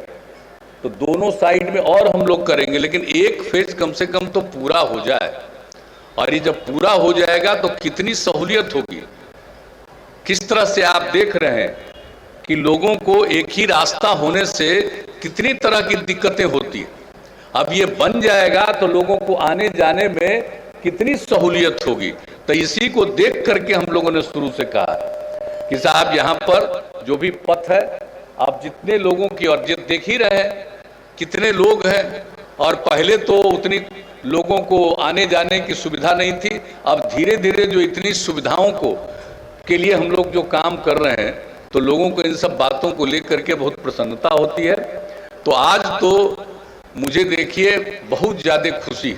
तो दोनों साइड में और हम लोग करेंगे, लेकिन एक फेज कम से कम तो पूरा हो जाए। और ये जब पूरा हो जाएगा तो कितनी सहूलियत होगी। किस तरह से आप देख रहे हैं कि लोगों को एक ही रास्ता होने से कितनी तरह की दिक्कतें होती है। अब ये बन जाएगा तो लोगों को आने जाने में कितनी सहूलियत होगी। तो इसी को देख करके हम लोगों ने शुरू से कहा कि साहब यहाँ पर जो भी पथ है, आप जितने लोगों की, और देख ही रहे हैं कितने लोग हैं, और पहले तो उतनी लोगों को आने जाने की सुविधा नहीं थी। अब धीरे धीरे जो इतनी सुविधाओं को के लिए हम लोग जो काम कर रहे हैं, तो लोगों को इन सब बातों को लेकर के बहुत प्रसन्नता होती है। तो आज तो मुझे देखिए बहुत ज़्यादा खुशी,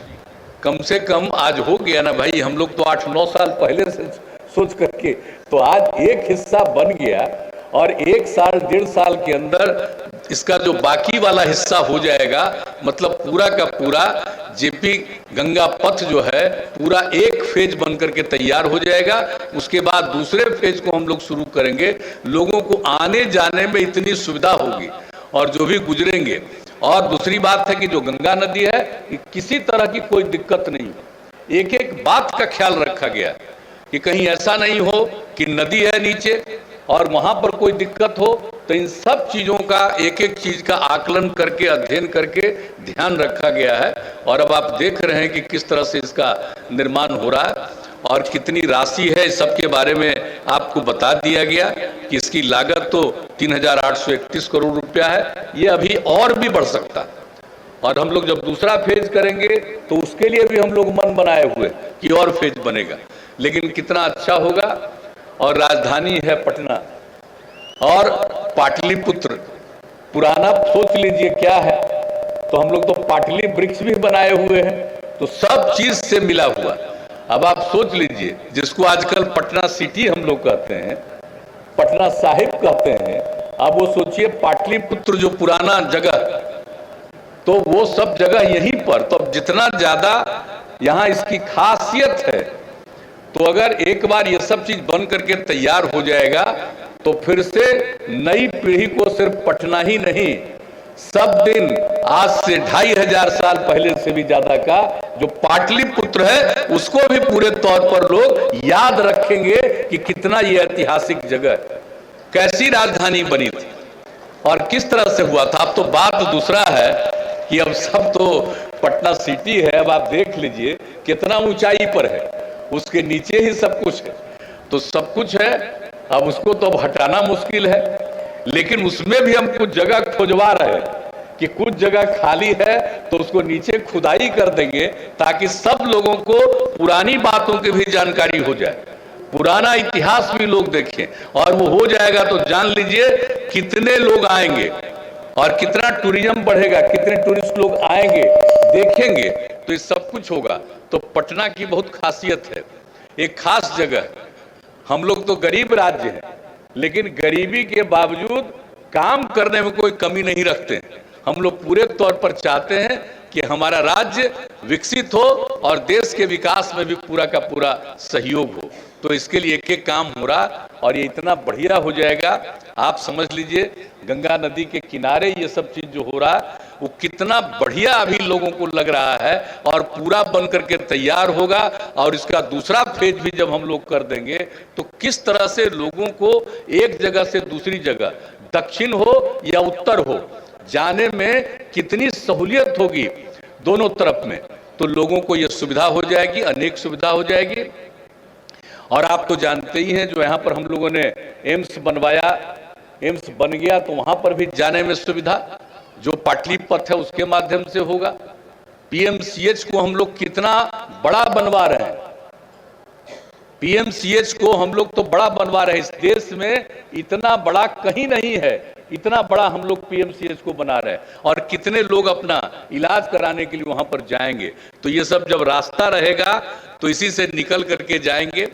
कम से कम आज हो गया ना भाई। हम लोग तो 8-9 साल पहले से सोच करके, तो आज एक हिस्सा बन गया, और 1 साल 1.5 साल के अंदर इसका जो बाकी वाला हिस्सा हो जाएगा, मतलब पूरा का पूरा जेपी गंगा पथ जो है पूरा एक फेज बन करके तैयार हो जाएगा। उसके बाद दूसरे फेज को हम लोग शुरू करेंगे। लोगों को आने जाने में इतनी सुविधा होगी, और जो भी गुजरेंगे। और दूसरी बात है कि जो गंगा नदी है, किसी तरह की कोई दिक्कत नहीं, एक एक बात का ख्याल रखा गया कि कहीं ऐसा नहीं हो कि नदी है नीचे और वहां पर कोई दिक्कत हो। तो इन सब चीजों का एक एक चीज का आकलन करके, अध्ययन करके ध्यान रखा गया है। और अब आप देख रहे हैं कि किस तरह से इसका निर्माण हो रहा है, और कितनी राशि है इस सब के बारे में आपको बता दिया गया कि इसकी लागत तो 3,831 करोड़ रुपया है। ये अभी और भी बढ़ सकता है, और हम लोग जब दूसरा फेज करेंगे तो उसके लिए भी हम लोग मन बनाए हुए कि और फेज बनेगा, लेकिन कितना अच्छा होगा। और राजधानी है पटना, और पाटलिपुत्र पुराना सोच लीजिए क्या है, तो हम लोग तो पाटली वृक्ष भी बनाए हुए हैं, तो सब चीज से मिला हुआ। अब आप सोच लीजिए, जिसको आजकल पटना सिटी हम लोग कहते हैं, पटना साहिब कहते हैं। अब वो सोचिए पाटलिपुत्र जो पुराना जगह, तो वो सब जगह यहीं पर, तो अब जितना ज्यादा यहाँ इसकी खासियत है, तो अगर एक बार ये सब चीज बन करके तैयार हो जाएगा तो फिर से नई पीढ़ी को सिर्फ पटना ही नहीं, सब दिन आज से 2500 साल पहले से भी ज्यादा का जो पाटलिपुत्र है उसको भी पूरे तौर पर लोग याद रखेंगे कि कितना ये ऐतिहासिक जगह, कैसी राजधानी बनी थी और किस तरह से हुआ था। अब तो बात दूसरा है कि अब सब तो पटना सिटी है, अब आप देख लीजिए कितना ऊंचाई पर है, उसके नीचे ही सब कुछ है, तो सब कुछ है, अब उसको तो अब हटाना मुश्किल है, लेकिन उसमें भी हम कुछ जगह खोजवा रहे हैं कि कुछ जगह खाली है तो उसको नीचे खुदाई कर देंगे ताकि सब लोगों को पुरानी बातों की भी जानकारी हो जाए, पुराना इतिहास भी लोग देखें, और वो हो जाएगा तो जान लीजिए कितने लोग आएंगे और कितना टूरिज्म बढ़ेगा, कितने टूरिस्ट लोग आएंगे देखेंगे, तो ये सब कुछ होगा। तो पटना की बहुत खासियत है, एक खास जगह। हम लोग तो गरीब राज्य हैं, लेकिन गरीबी के बावजूद काम करने में कोई कमी नहीं रखते। हम लोग पूरे तौर पर चाहते हैं कि हमारा राज्य विकसित हो और देश के विकास में भी पूरा का पूरा सहयोग हो। तो इसके लिए एक एक काम हो रहा और ये इतना बढ़िया हो जाएगा, आप समझ लीजिए गंगा नदी के किनारे ये सब चीज जो हो रहा है वो कितना बढ़िया अभी लोगों को लग रहा है और पूरा बन करके तैयार होगा। और इसका दूसरा फेज भी जब हम लोग कर देंगे तो किस तरह से लोगों को एक जगह से दूसरी जगह, दक्षिण हो या उत्तर हो, जाने में कितनी सहूलियत होगी दोनों तरफ में, तो लोगों को यह सुविधा हो जाएगी, अनेक सुविधा हो जाएगी। और आप तो जानते ही हैं जो यहाँ पर हम लोगों ने एम्स बनवाया, एम्स बन गया तो वहां पर भी जाने में सुविधा, जो पाटलिपुत्र है उसके माध्यम से होगा। पीएमसीएच को हम लोग कितना बड़ा बनवा रहे हैं, पीएमसीएच को हम लोग तो बड़ा बनवा रहे हैं, इस देश में इतना बड़ा कहीं नहीं है, इतना बड़ा हम लोग पीएमसीएच को बना रहे हैं और कितने लोग अपना इलाज कराने के लिए वहां पर जाएंगे। तो ये सब जब रास्ता रहेगा तो इसी से निकल करके जाएंगे,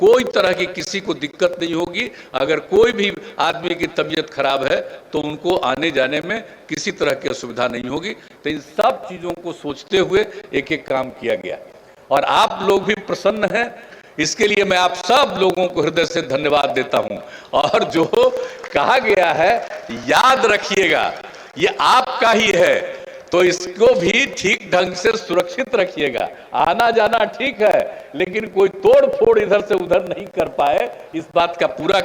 कोई तरह की किसी को दिक्कत नहीं होगी। अगर कोई भी आदमी की तबीयत खराब है तो उनको आने जाने में किसी तरह की असुविधा नहीं होगी। तो इन सब चीजों को सोचते हुए एक एक काम किया गया और आप लोग भी प्रसन्न हैं, इसके लिए मैं आप सब लोगों को हृदय से धन्यवाद देता हूं। और जो कहा गया है याद रखिएगा, ये आपका ही है, तो इसको भी ठीक ढंग से सुरक्षित रखिएगा। आना जाना ठीक है, लेकिन कोई तोड़ फोड़ इधर से उधर नहीं कर पाए, इस बात का पूरा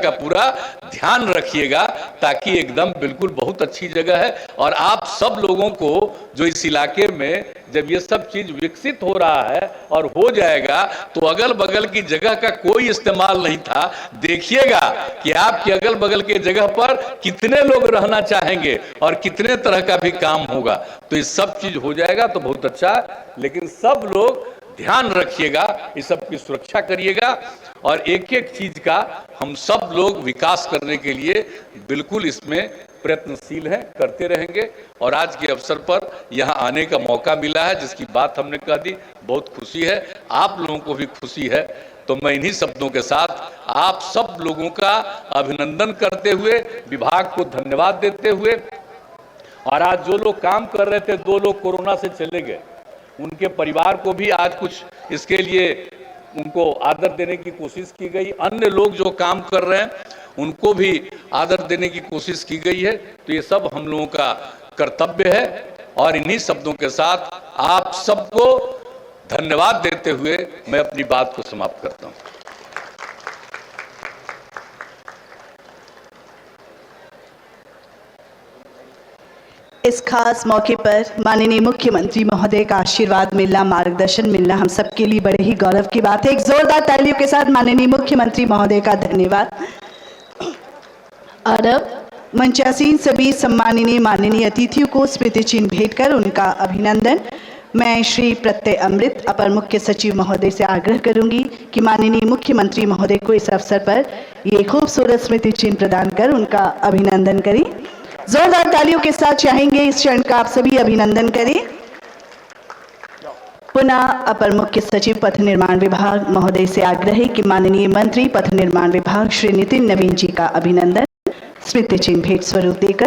ध्यान रखिएगा, ताकि एकदम बिल्कुल बहुत अच्छी जगह है। और आप सब लोगों को जो इस इलाके में जब ये सब चीज विकसित हो रहा है और हो जाएगा तो अगल बगल की जगह का कोई इस्तेमाल नहीं था, देखिएगा कि आपके अगल बगल के जगह पर कितने लोग रहना चाहेंगे और कितने तरह का भी काम होगा। तो ये सब चीज हो जाएगा तो बहुत अच्छा, लेकिन सब लोग ध्यान रखिएगा, इस सब की सुरक्षा करिएगा और एक एक चीज का हम सब लोग विकास करने के लिए बिल्कुल इसमें प्रयत्नशील हैं, करते रहेंगे। और आज के अवसर पर यहाँ आने का मौका मिला है, जिसकी बात हमने कह दी, बहुत खुशी है, आप लोगों को भी खुशी है। तो मैं इन्हीं शब्दों के साथ आप सब लोगों का अभिनंदन करते हुए, विभाग को धन्यवाद देते हुए, और आज जो लोग काम कर रहे थे, 2 लोग कोरोना से चले गए, उनके परिवार को भी आज कुछ इसके लिए उनको आदर देने की कोशिश की गई। अन्य लोग जो काम कर रहे हैं उनको भी आदर देने की कोशिश की गई है। तो ये सब हम लोगों का कर्तव्य है। और इन्हीं शब्दों के साथ आप सबको धन्यवाद देते हुए मैं अपनी बात को समाप्त करता हूं। इस खास मौके पर माननीय मुख्यमंत्री महोदय का आशीर्वाद मिलना, मार्गदर्शन मिलना हम सबके लिए बड़े ही गौरव की बात है। एक जोरदार तालियों के साथ माननीय मुख्यमंत्री महोदय का धन्यवाद। और अब मंचासीन सभी सम्माननीय माननीय अतिथियों को स्मृति चिन्ह भेंट कर उनका अभिनंदन। मैं श्री प्रत्यय अमृत अपर मुख्य सचिव महोदय से आग्रह करूंगी कि माननीय मुख्यमंत्री महोदय को इस अवसर पर ये खूबसूरत स्मृति चिन्ह प्रदान कर उनका अभिनंदन करें। जोरदार तालियों के साथ चाहेंगे इस क्षण का आप सभी अभिनंदन करें। पुनः अपर मुख्य सचिव पथ निर्माण विभाग महोदय से आग्रह है कि माननीय मंत्री पथ निर्माण विभाग श्री नितिन नवीन जी का अभिनंदन स्मृति चिन्ह भेंट स्वरूप देकर